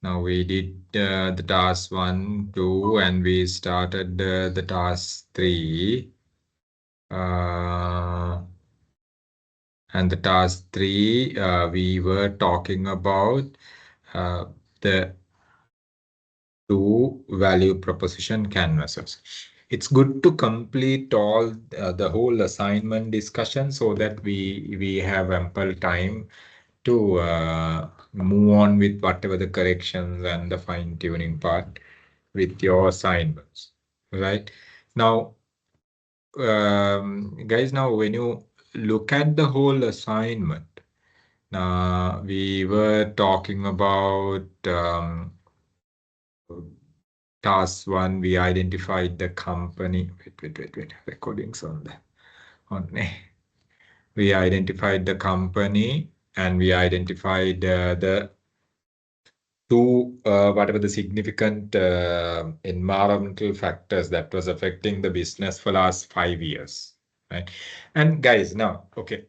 Now we did the task 1, 2, and we started the task 3. And the task 3, we were talking about the two value proposition canvases. It's good to complete all the whole assignment discussion so that we have ample time to move on with whatever the corrections and the fine tuning part with your assignments. Right now, guys, now when you look at the whole assignment, we were talking about task 1, we identified the company. Wait. Recordings on the on. We identified the company and we identified the two whatever the significant environmental factors that was affecting the business for last 5 years, right? And guys, now, okay,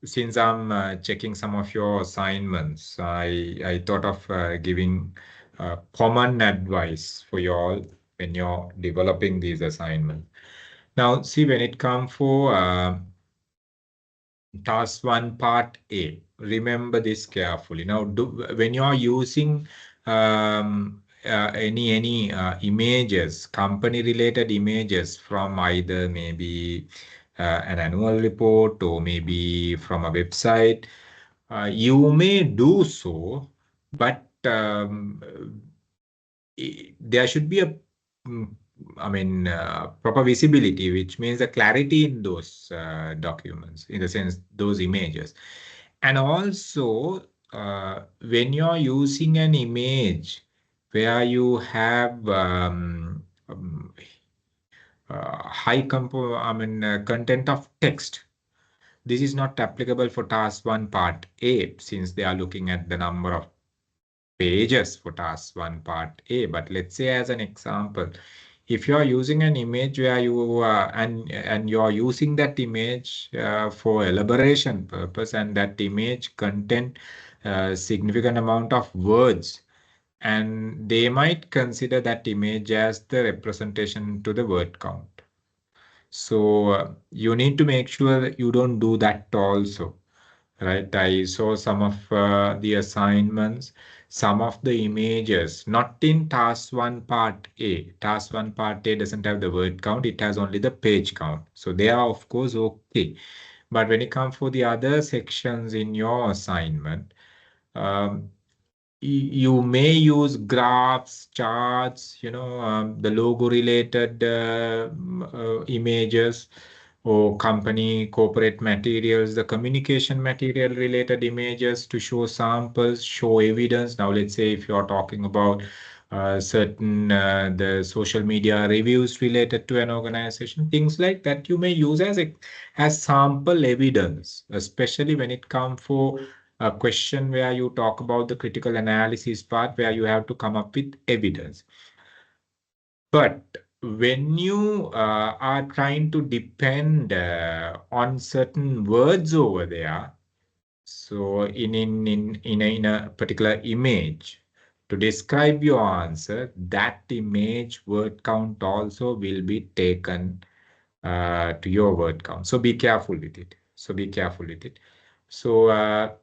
since I'm checking some of your assignments, I thought of giving common advice for you all when you're developing these assignments. Now, see, when it comes for task 1 part A, remember this carefully. Now, when you are using any images, company related images from either maybe an annual report or maybe from a website, you may do so, but there should be a mm, proper visibility, which means the clarity in those documents, in the sense, those images. And also, when you're using an image where you have high content of text, this is not applicable for task 1 part A, since they are looking at the number of pages for task 1 part A. But let's say, as an example, if you are using an image where you and you are using that image for elaboration purpose, and that image contain significant amount of words, and they might consider that image as the representation to the word count. So you need to make sure that you don't do that also. Right, I saw some of the assignments, some of the images, not in task 1 part A. Task 1 part A doesn't have the word count, it has only the page count. So they are, of course, okay. But when it comes for the other sections in your assignment, um, you may use graphs, charts, the logo related images, or company corporate materials, the communication material related images to show samples, show evidence. Now, let's say if you're talking about certain the social media reviews related to an organization, things like that you may use as sample evidence, especially when it comes for a question where you talk about the critical analysis part, where you have to come up with evidence. But when you are trying to depend on certain words over there, so in a particular image, to describe your answer, that image word count also will be taken to your word count. So be careful with it. So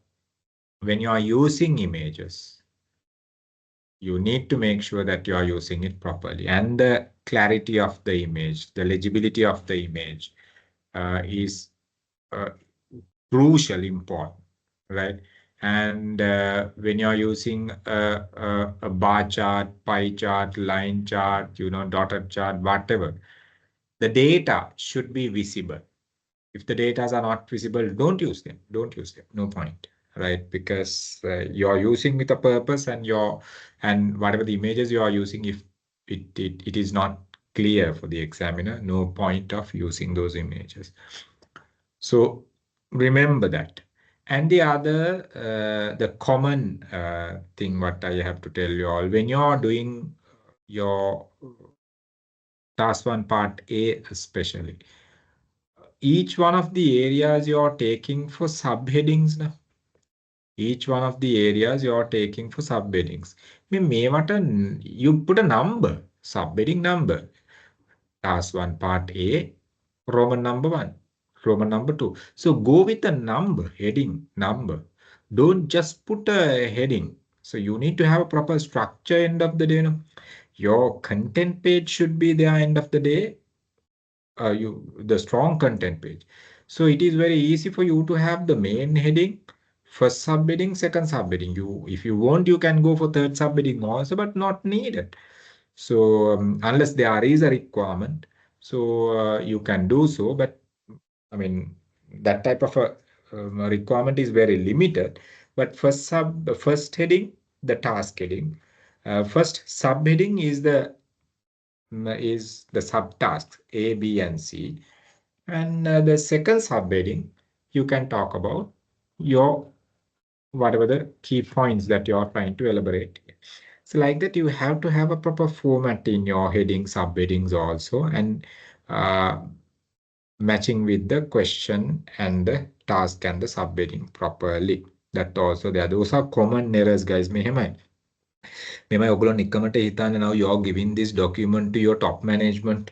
when you are using images, you need to make sure that you are using it properly, and the clarity of the image, the legibility of the image is uh, crucially important, right? And when you're using a bar chart, pie chart, line chart, dotted chart, whatever, the data should be visible. If the data are not visible, don't use them. No point, right? Because you're using with a purpose, and whatever the images you are using, if it is not clear for the examiner, no point of using those images. So remember that. And the other, the common thing what I have to tell you all, when you're doing your task 1 part A especially, each one of the areas you're taking for subheadings now. each one of the areas you are taking for subheadings. You put a number, subheading number. Task 1, part A, Roman number 1, Roman number 2. So go with a number, heading, number. Don't just put a heading. So you need to have a proper structure end of the day. Your content page should be there end of the day. The strong content page. So it is very easy for you to have the main heading, first subheading, second subheading. If you want, you can go for third subheading also, but not needed. So unless there is a requirement, so you can do so. But I mean, that type of a requirement is very limited. But first heading, the task heading. First subheading is the subtasks A, B, and C. And the second subheading, you can talk about your whatever the key points that you are trying to elaborate. So like that, you have to have a proper format in your headings, subheadings also, and uh, matching with the question and the task and the subheading properly. That also there. Those are common errors, guys. මෙමය ඔයගොල්ලෝ නිකමට හිතන්නේ now you are giving this document to your top management.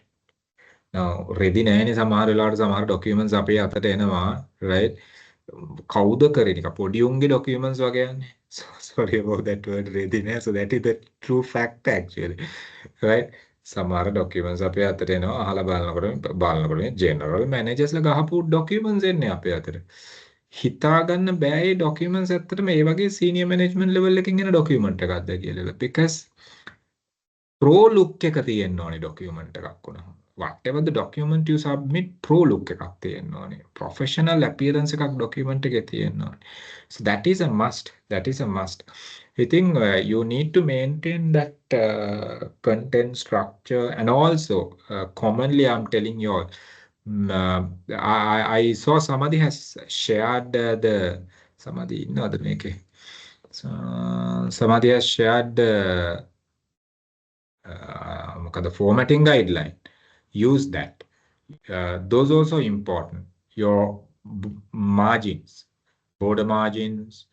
Now ready නැහැනේ සමහර වෙලාවට සමහර documents අපේ අතට එනවා, right? කවුද කරේ නිකන් පොඩි උන්ගේ documents වගේ යන්නේ. Sorry about that word ready නෑ. So that is the true fact actually. Right? සමහර documents අපේ අතට එනවා අහලා බලනකොට general managers ලා ගහපු documents එන්නේ අපේ අතට. හිතා ගන්න බෑ මේ documents ඇත්තටම මේ වගේ senior management level එකකින් එන document එකක්ද කියලා. Because pro look එක තියෙන්න ඕනේ document එකක් වුණා. Whatever the document you submit, pro look එකක් තියෙන්න ඕනේ. Professional appearance එකක් document එකේ තියෙන්න ඕනේ. So that is a must. That is a must. I think you need to maintain that content structure, and also commonly I'm telling you all, I saw somebody has shared the somebody no the make so somebody has shared the formatting guideline. Use that. Those also important. Your margins, border margins,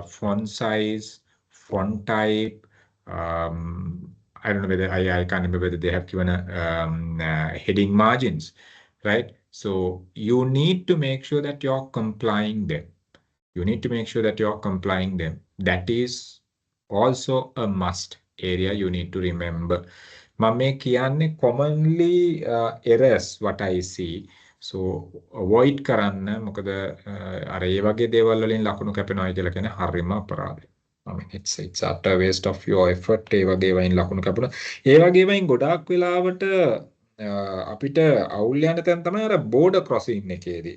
font size, font type. I don't know whether I can't remember whether they have given a heading margins, right? So you need to make sure that you're complying them. You need to make sure that you're complying them. That is also a must area you need to remember. මම මේ කියන්නේ commonly errors what I see. So avoid කරන්න. මොකද අර ඒ වගේ දේවල් වලින් ලකුණු කැපෙනවා කියලා කියන්නේ හරිම අපරාධයි. I mean it's utter waste of your effort. ඒ වගේ වයින් ලකුණු කැපුණා. ඒ වගේ වයින් ගොඩාක් වෙලාවට අපිට අවුල් යන තැන තමයි අර border crossing එකේදී.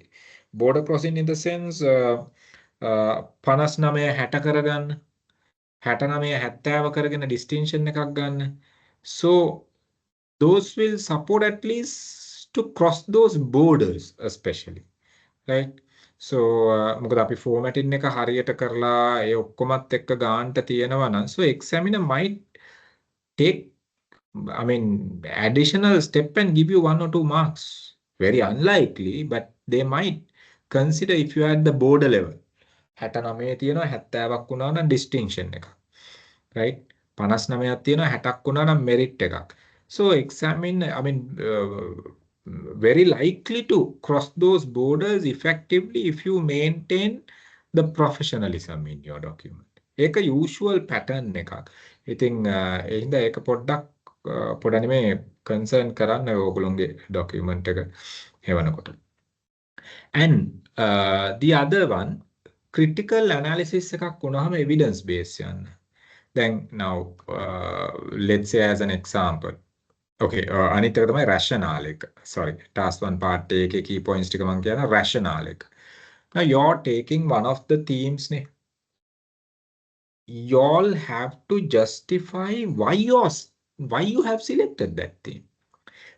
Border crossing in the sense 59 60 කරගන්න 69 70 කරගෙන distinction එකක් ගන්න. So those will support at least to cross those borders especially, right? So මොකද අපි formatting එක හරියට කරලා ඒ ඔක්කොමත් එක්ක ගානට තියෙනවා නම් so examiner might take additional step and give you 1 or 2 marks. Very unlikely, but they might consider if you are at the border level. 69 තියෙනවා 70ක් වුණා නම් distinction එකක්. Right? 59ක් තියෙනවා 60ක් වුණා නම් merit එකක්. So very likely to cross those borders effectively if you maintain the professionalism in your document. ඒක usual pattern එකක්. ඉතින් එහෙනම් ඒක පොඩ්ඩක් නෙමේ concern කරන්න ඔයගොල්ලෝගේ document එක හෙවනකොට. And the other one, critical analysis එකක් වුණාම evidence based යන්න. Then now let's say as an example. Okay, අනිත් එක තමයි rationale එක. Sorry, task 1 part A එකේ key points ටික මම කියන rationale එක. Now you're taking one of the themes නේ. Y'all have to justify why you have selected that theme.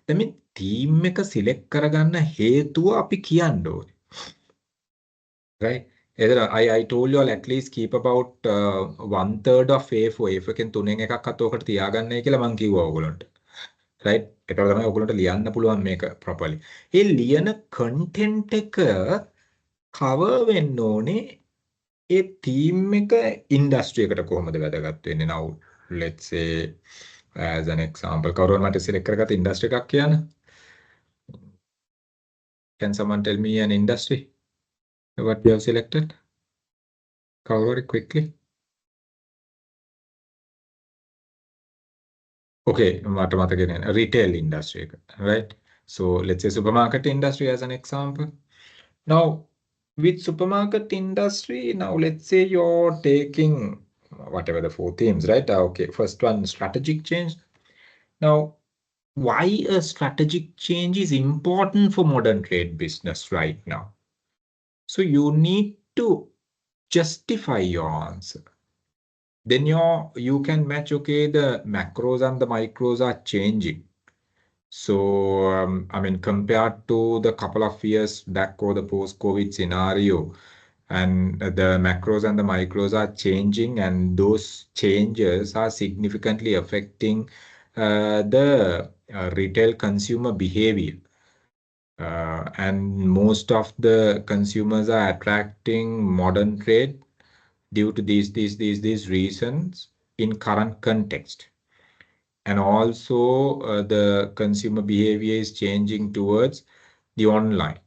දැන් මේ theme එක select කරගන්න හේතුව අපි කියන්න ඕනේ. Right? I told you all at least keep about 1/3 of A4 එකෙන් 3න් එකක් අත ඔකට තියාගන්නයි කියලා මම කිව්වා ඔයගොල්ලන්ට. Right? ඒකට තමයි ඔයගොල්ලන්ට ලියන්න පුළුවන් මේක properly. ඒ ලියන content එක cover වෙන්න ඕනේ ඒ team එක industry එකට කොහොමද වැදගත් වෙන්නේ? Now let's say as an example කවුරුන් මට select කරගත්ත industry එකක් කියන්න. Can someone tell me an industry what you have selected? කවුරු quickly. Okay, මට මතක නෑ. Retail industry එක, right? So let's say supermarket industry as an example. Now with supermarket industry, now let's say you're taking whatever the four themes, right? Okay, first one, strategic change. Now, why a strategic change is important for modern trade business right now? So you need to justify your answer. Then you can match, okay, the macros and the micros are changing. So, I mean, compared to the couple of years back or the post-COVID scenario, and the macros and the micros are changing, and those changes are significantly affecting the retail consumer behavior. And most of the consumers are attracting modern trade due to these reasons in current context. And also the consumer behavior is changing towards the online.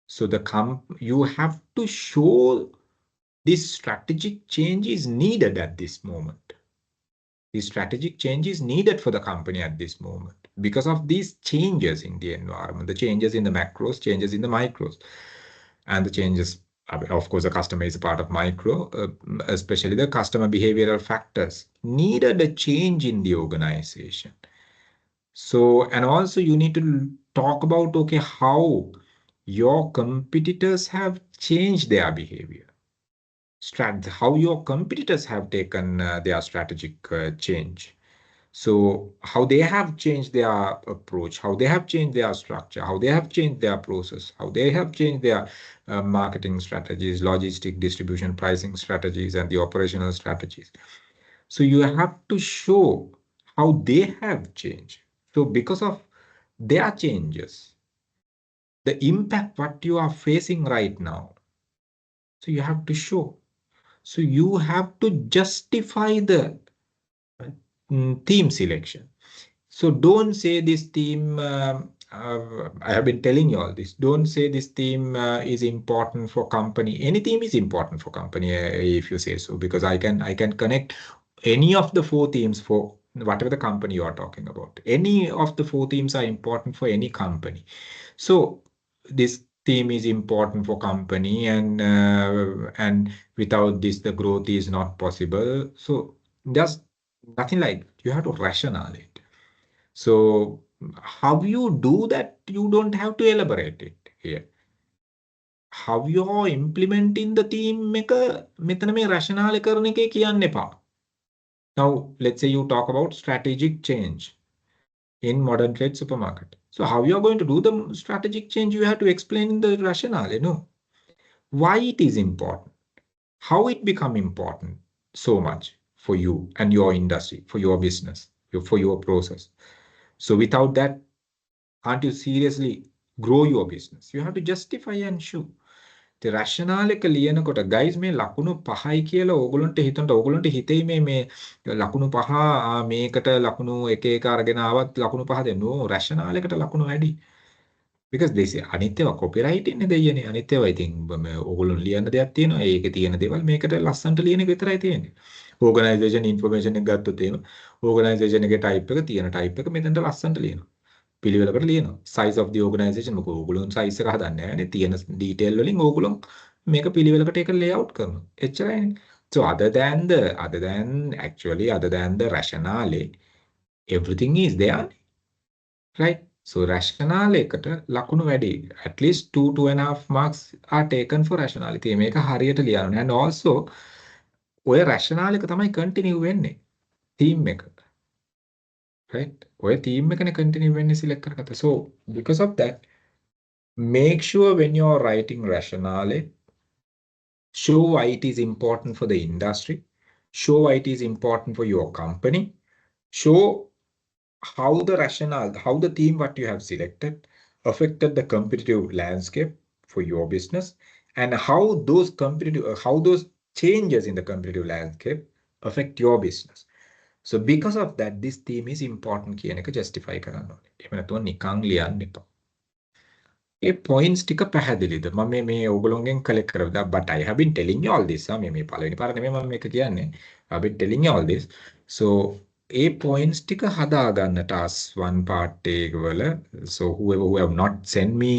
So you have to show this strategic change is needed at this moment. This strategic change is needed for the company at this moment because of these changes in the environment, the changes in the macros, changes in the micros, and the changes. Of course, the customer is a part of micro, especially the customer behavioral factors needed a change in the organization. So, and also you need to talk about, okay, how your competitors have changed their behavior. How your competitors have taken their strategic change. So how they have changed their approach, how they have changed their structure, how they have changed their process, how they have changed their marketing strategies, logistic distribution, pricing strategies, and the operational strategies. So you have to show how they have changed. So because of their changes, the impact what you are facing right now, so you have to show. So you have to justify the theme selection. So don't say this theme, I have been telling you all this, don't say this theme is important for company. Any theme is important for company if you say so, because I can connect any of the four themes for whatever the company you are talking about. Any of the four themes are important for any company. So this theme is important for company, and without this the growth is not possible. So there's nothing like you have to rationalize it. So how you do that, you don't have to elaborate it here. How you're implementing the theme එක මෙතන මේ rationale කරන එකේ කියන්න එපා. Now let's say you talk about strategic change in modern trade supermarket. So how you are going to do the strategic change, you have to explain in the rationale, no? Why it is important, how it become important so much for you and your industry, for your business, for your process. So without that, can't you seriously grow your business? You have to justify and show. The rationale එක ලියනකොට guys මේ ලකුණු 5යි කියලා ඕගොල්ලන්ට හිතනට ඕගොල්ලන්ට හිතෙයි මේ ලකුණු 5 මේකට ලකුණු එක එක අරගෙන ආවත් ලකුණු 5 දෙන්න ඕ rationale එකට ලකුණු වැඩි. Because they say අනිත් ඒවා copyright ඉන්නේ දෙයියනේ. අනිත් ඒවා ඉතින් ඕගොල්ලෝ ලියන්න දෙයක් තියෙනවා. ඒකේ තියෙන දේවල් මේකට ලස්සනට ලියන එක විතරයි තියෙන්නේ. Organization information එක ගත්තොත් එහෙම organization එකේ type එක තියෙන type එක මෙතනට ලස්සනට ලියනවා. පිළිවෙලකට ලියනවා. Size of the organization මොකද ඕගොල්ලෝ size එක හදන්නේ නැහැනේ. තියෙන detail වලින් ඕගොල්ලෝ මේක පිළිවෙලකට ඒක layout කරනවා. එච්චරයිනේ. So other than the rationale, everything is there. Right? So rationale එකට ලකුණු වැඩි. At least 2.5 marks are taken for rationality. මේක හරියට ලියන්න. And also ඔය rationale එක තමයි continue වෙන්නේ. theme එක. Right? ඔය theme එකනේ continue වෙන්නේ select කරගත්ත. So because of that, make sure when you're writing rationale, show why it is important for the industry, show why it is important for your company, show how the rationale, how the theme what you have selected affected the competitive landscape for your business, and how those changes in the competitive landscape affect your business. So because of that, this theme is important කියන එක justify කරන්න ඕනේ. එහෙම නැතුව නිකන් ලියන්න එපා. ඒ points ටික පැහැදිලිද? මම මේ ඕගොල්ලෝගෙන් collect කරලා but I have been telling you all this. මේ පළවෙනි පාර නෙමෙයි මම මේක කියන්නේ. I've been telling you all this. So A points ටික හදා ගන්න task 1 part එක වල. So whoever who have not sent me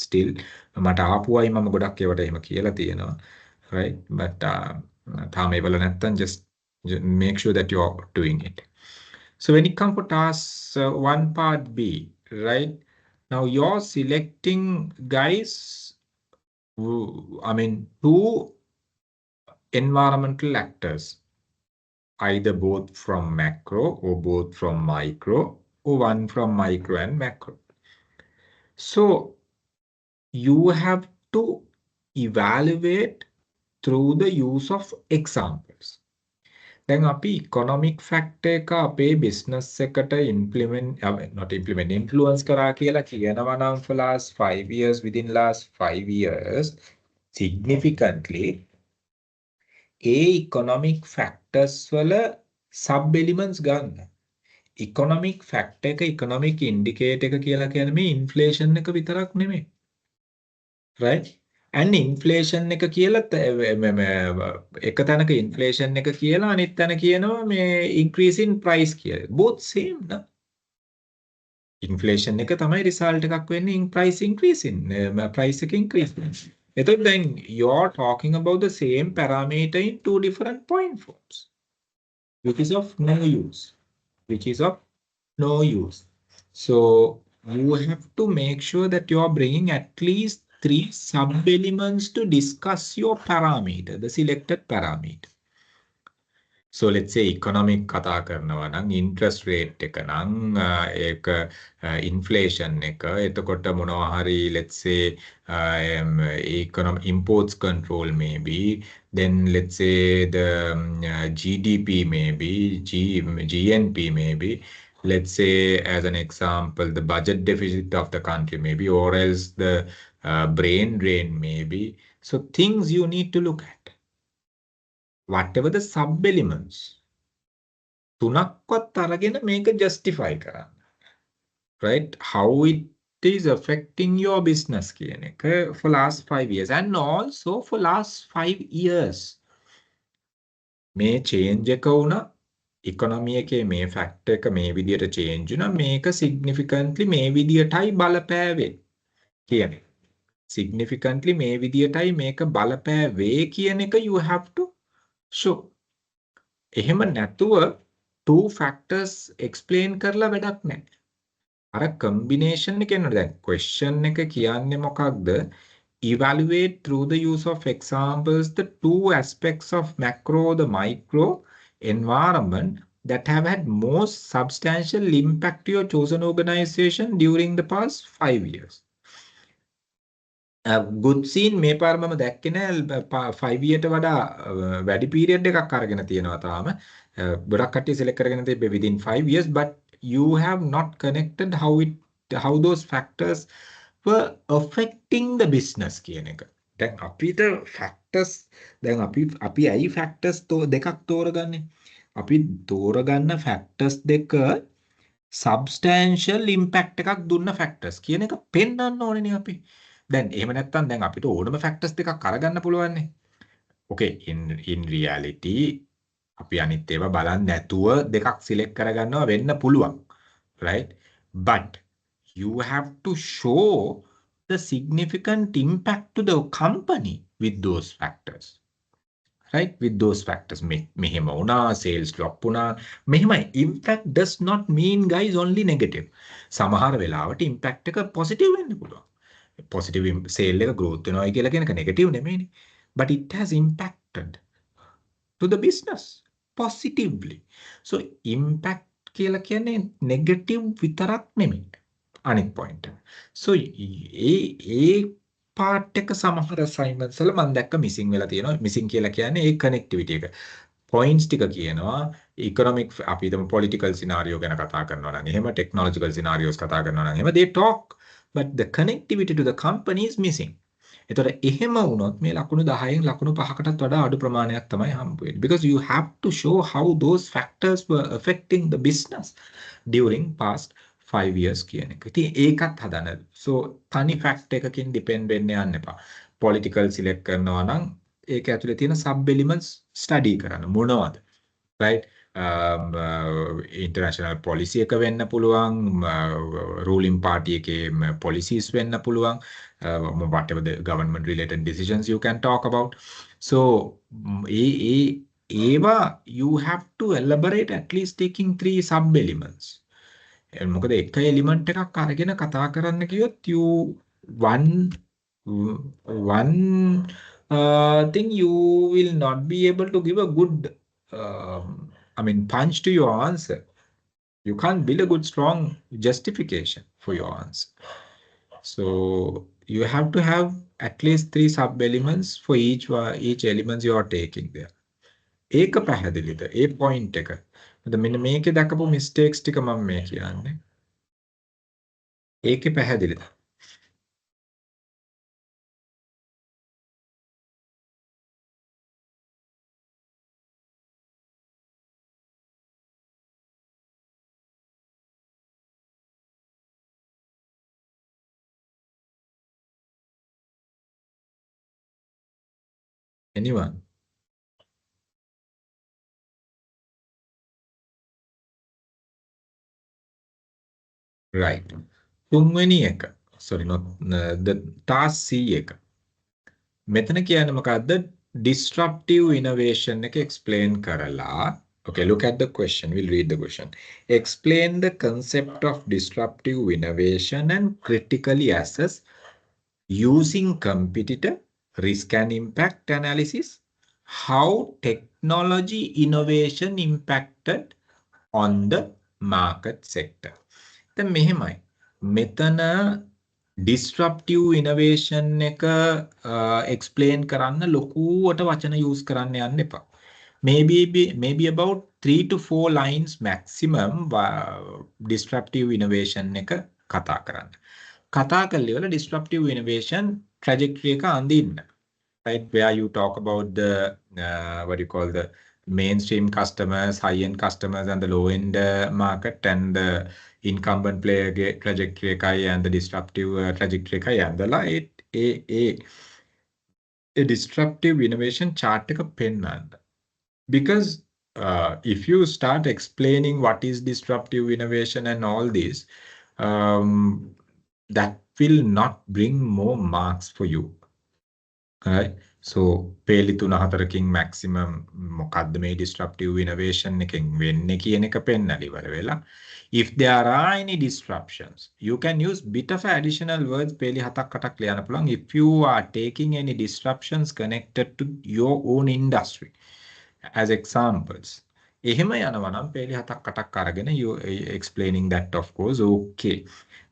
still මට ආපු අය මම ගොඩක් ඒවට එහෙම කියලා තියෙනවා. Right? But තාම ඒවල නැත්තම් just make sure that you're doing it. So when it comes for task 1 part B, right? Now you're selecting guys, two environmental actors, either both from macro or both from micro or one from micro and macro. So you have to evaluate through the use of examples. දැන් අපි economic factor එක අපේ business එකට influence කරා කියලා කියනවා නම් for last 5 years, within last 5 years, significantly, economic factors වල sub elements ගන්න. economic factor එක, economic indicator එක කියලා කියන්නේ මේ inflation එක විතරක් නෙමෙයි. Right? And inflation එක කියලා එක තැනක inflation එක කියලා අනිත් තැන කියනවා මේ increase in price කියලා. Both same න? Inflation එක තමයි result එකක් වෙන්නේ price increasing, price එක increase. එතකොට then you're talking about the same parameter in two different point forms, which is of no use. So you have to make sure that you are bringing at least 3 sub-elements to discuss your parameter, the selected parameter. So let's say economic කතා කරනවා නම් interest rate එක නම් ඒක inflation එක එතකොට මොනවා හරි let's say economic imports control maybe, then let's say the GDP maybe, GNP maybe, let's say as an example the budget deficit of the country maybe, or else the brain drain maybe. So things you need to look at. Whatever the sub-elements, තුනක්වත් අරගෙන මේක justify කරන්න. Right? How it is affecting your business කියන එක for last 5 years and also for last 5 years. මේ change එක වුණා, economy එකේ මේ factor එක මේ විදියට change වුණා, මේක significantly මේ විදියටයි බලපෑවේ කියන එක. Significantly මේ විදියටයි මේක බලපෑවේ කියන එක you have to show. එහෙම නැතුව two factors explain කරලා වැඩක් නැහැ. අර combination එක එනවා. දැන් question එක කියන්නේ මොකක්ද? Evaluate through the use of examples the two aspects of macro, the micro environment that have had most substantial impact to your chosen organization during the past 5 years. good scene මේ පාර මම දැක්කේ නෑ 5 yearට වඩා වැඩි period එකක් අරගෙන තියෙනවා තාම. ගොඩක් කට්ටිය select කරගෙන තිබ්බේ within 5 years, but you have not connected how those factors were affecting the business කියන එක. දැන් අපිට factors දැන් අපි ඇයි factors දෙකක් තෝරගන්නේ? අපි තෝරගන්න factors දෙක substantial impact එකක් දුන්න factors කියන එක පෙන්වන්න ඕනේ අපි. දැන් එහෙම නැත්නම් දැන් අපිට ඕනම factors දෙකක් අරගන්න පුළුවන් නේ. Okay, in reality අපි අනිත් ඒවා බලන්නේ නැතුව දෙකක් select කරගන්නවා වෙන්න පුළුවන්. Right? But you have to show the significant impact to the company with those factors. Right? With those factors. මෙහෙම වුණා, sales drop වුණා. මෙහෙමයි. Impact does not mean guys only negative. සමහර වෙලාවට impact එක positive වෙන්න පුළුවන්. Positive sale එක growth වෙනවා කියලා කියන එක negative නෙමෙයිනේ. But it has impacted to the business positively. So impact කියලා කියන්නේ negative විතරක් නෙමෙයි. අනිත් point. So ඒ part එක සමහර assignments වල මම දැක්ක missing වෙලා තියෙනවා. missing කියලා කියන්නේ ඒ connectivity එක. points ටික කියනවා economic අපි හිතමු political scenario ගැන කතා කරනවා නම් එහෙම technological scenarios කතා කරනවා නම් එහෙම they talk, but the connectivity to the company is missing. එතකොට එහෙම වුණොත් මේ ලකුණු 10න් ලකුණු 5කටත් වඩා අඩු ප්‍රමාණයක් තමයි හම්බ වෙන්නේ. Because you have to show how those factors were affecting the business during past 5 years කියන එක. ඉතින් ඒකත් හදන්න. So තනි fact එකකින් depend වෙන්න යන්න එපා. Political select කරනවා නම් ඒක ඇතුලේ තියෙන sub elements study කරන්න මොනවද? Right? International policy එක වෙන්න පුළුවන්, ruling party එකේ policies වෙන්න පුළුවන්, whatever the government related decisions you can talk about. So ඒවා you have to elaborate at least taking 3 sub elements. මොකද එක එලිමන්ට් එකක් අරගෙන කතා කරන්න කිව්වොත් you one thing you will not be able to give a good punch to your answer. You can't build a good, strong justification for your answer. So you have to have at least 3 sub-elements for each elements you are taking there. ඒක පැහැදිලිද? ඒ point එක. මෙන්න මේකේ දක්වපු mistakes ටික මම මේ කියන්නේ. ඒකේ පැහැදිලිද? Anyone? Right. තුන්වෙනි එක. Sorry, not the task C එක. මෙතන කියන්නේ මොකද්ද? Disruptive innovation එක explain කරලා. Okay, look at the question. We'll read the question. Explain the concept of disruptive innovation and critically assess using competitor risk and impact analysis how technology innovation impacted on the market sector. දැන් මෙහෙමයි. මෙතන disruptive innovation එක explain කරන්න ලොකුවට වචන use කරන්න යන්න එපා. Maybe about 3 to 4 lines maximum disruptive innovation එක කතා කරන්න. කතා කරලා ඉවර disruptive innovation trajectory එක අඳින්න. Right, where you talk about the what you call the mainstream customers, high-end customers, and the low-end market, and the incumbent player trajectory and the disruptive trajectory and the light a disruptive innovation chart එක පෙන්වන්න. Because if you start explaining what is disruptive innovation and all this, that will not bring more marks for you. Right? So පේලි 3-4කින් maximum මොකද්ද මේ disruptive innovation එකෙන් වෙන්නේ කියන එක පෙන්නලා ඉවර වෙලා. If there are any disruptions, you can use bit of additional words පේලි 7-8ක් ලියන්න පුළුවන් if you are taking any disruptions connected to your own industry as examples. එහෙම යනවා නම් පේලි 7-8ක් අරගෙන you explaining that, of course, okay.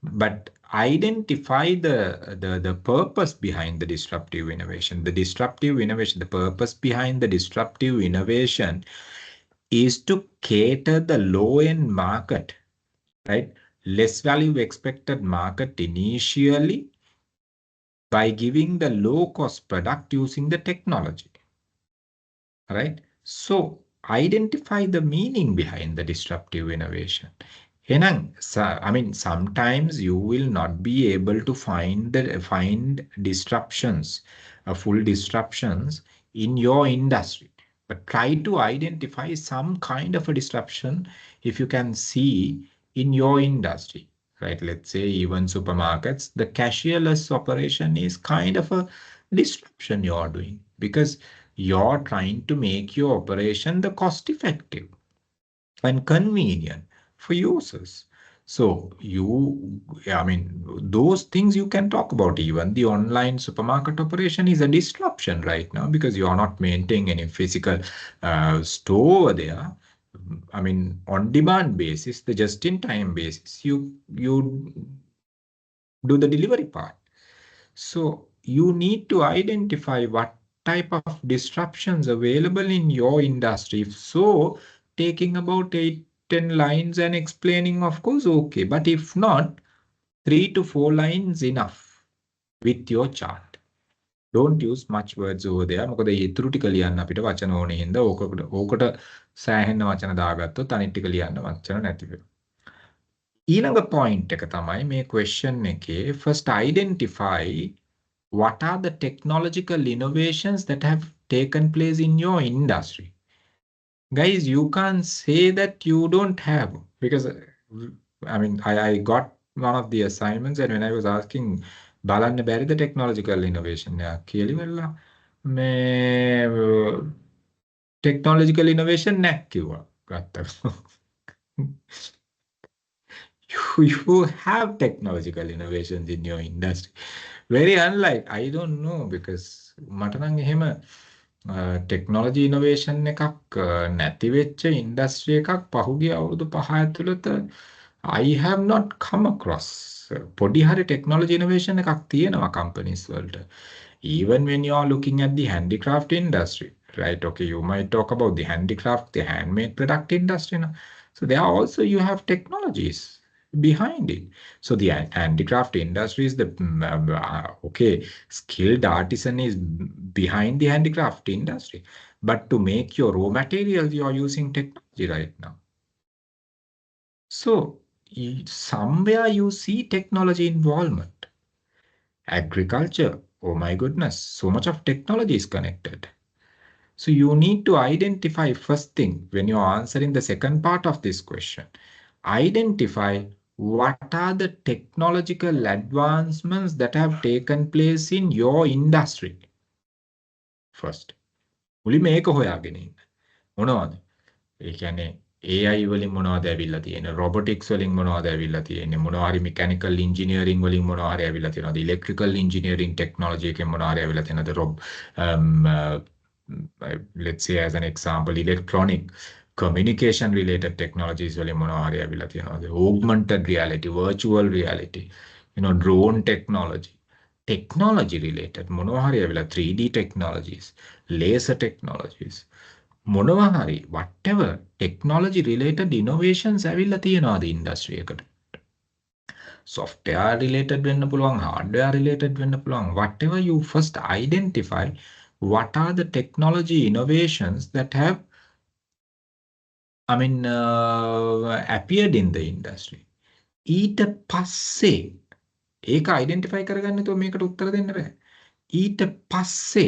But identify the purpose behind the disruptive innovation. The disruptive innovation, the purpose behind the disruptive innovation is to cater the low-end market, right? Less value expected market initially by giving the low-cost product using the technology, right? So identify the meaning behind the disruptive innovation. Sometimes you will not be able to find disruptions, full disruptions in your industry. But try to identify some kind of a disruption if you can see in your industry. Right? Let's say even supermarkets, the cashierless operation is kind of a disruption you are doing because you're trying to make your operation the cost effective and convenient for users. So those things you can talk about. Even the online supermarket operation is a disruption right now because you are not maintaining any physical store there. On demand basis, the just-in-time basis, you do the delivery part. So you need to identify what type of disruptions available in your industry. If so, taking about 8-10 lines and explaining, of course, okay. But if not, 3 to 4 lines enough with your chart. Don't use much words over there. මොකද ඊතුරු ටික ලියන්න අපිට වචන ඕනේ හින්දා ඕකට සෑහෙන වචන දාගත්තොත් අනිත් ටික ලියන්න වචන නැති වෙනවා. ඊළඟ point එක තමයි මේ question එකේ first identify what are the technological innovations that have taken place in your industry. Guys, you can't say that you don't have, because I mean, I got one of the assignments, and when I was asking බලන්න බැරිද technological innovation එක කියලා මේ technological innovation නැහැ කිව්වා ගත්තා. You have technological innovations in your industry. Very unlike, I don't know, because මට නම් එහෙම ටෙක්නොලොජි ඉනෝවේෂන් එකක් නැති වෙච්ච ඉන්ඩස්ට්‍රි එකක් පහුගිය අවුරුදු 5 ඇතුළත I have not come across. පොඩි හරි ටෙක්නොලොජි ඉනෝවේෂන් එකක් තියෙනවා companies වලට. Even when you are looking at the handicraft industry, right? Okay, you might talk about the handicraft, the handmade product industry. No? So there are also, you have technologies behind it. So the handicraft industry is the okay, skilled artisan is behind the handicraft industry. But to make your raw materials, you are using technology right now. So somewhere you see technology involvement. Agriculture, oh my goodness, so much of technology is connected. So you need to identify first thing when you're answering the second part of this question. Identify what are the technological advancements that have taken place in your industry. First. මුලින්ම මේක හොයාගෙන ඉන්න. මොනවද? ඒ කියන්නේ AI වලින් මොනවද ඇවිල්ලා තියෙන්නේ? robotics වලින් මොනවද ඇවිල්ලා තියෙන්නේ? මොනවා හරි mechanical engineering වලින් මොනවා හරි ඇවිල්ලා තියෙනවද? electrical engineering technology එකෙන් මොනවා හරි ඇවිල්ලා තියෙනවද? Let's say as an example, electronic communication related technologies වලින් මොනවා හරි ඇවිල්ලා තියෙනවද? augmented reality, virtual reality, drone technology. Technology related මොනවා හරි ඇවිල්ලා 3D technologies, laser technologies, මොනවා හරි whatever technology related innovations ඇවිල්ලා තියෙනවාද industry එකට. software related වෙන්න පුළුවන්, hardware related වෙන්න පුළුවන්. Whatever, you first identify what are the technology innovations that have appeared in the industry. ඊට පස්සේ ඒක identify කරගන්න તો මේකට උත්තර දෙන්න බෑ. ඊට පස්සේ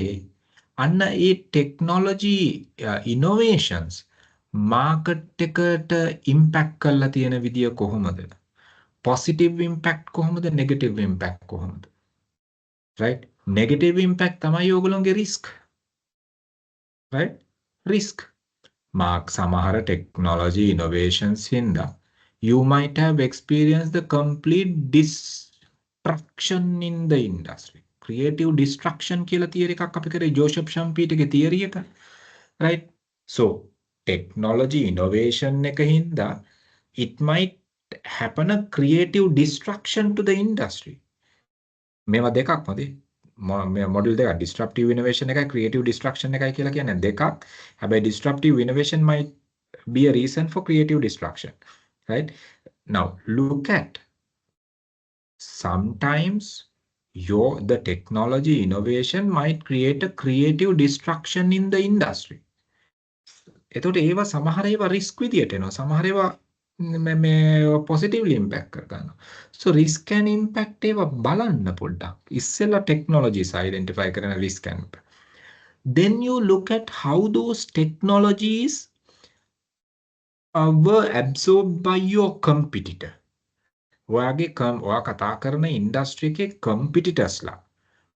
අන්න ඒ technology innovations market එකට impact කරලා තියෙන විදිය කොහොමද? positive impact කොහොමද? negative impact කොහොමද? right? negative impact තමයි ඔයගොල්ලෝගේ risk. right? risk. mark සමහර technology innovations හින්දා you might have experienced the complete destruction in the industry. Creative destruction කියලා theory එකක් අපි කරේ ජෝෂප් ෂම්පීටගේ theory එක. right? So technology innovation එක හින්දා it might happen a creative destruction to the industry. මේවා දෙකක් මදි. මොඩල් දෙකක්, disruptive innovation එකයි creative destruction එකයි කියලා කියන්නේ දෙකක්. හැබැයි disruptive innovation might be a reason for creative destruction. right? Now look at sometimes the technology innovation might create a creative destruction in the industry. එතකොට ඒවා සමහර ඒවා risk විදියට එනවා. සමහර ඒවා මේ positively impact කර ගන්නවා. So risk and impact ඒවා බලන්න පොඩ්ඩක්. ඉස්සෙල්ලා technologies identify කරන risk and impact. Then you look at how those technologies were absorbed by your competitor. ඔයා කතා කරන industry එකේ competitorsලා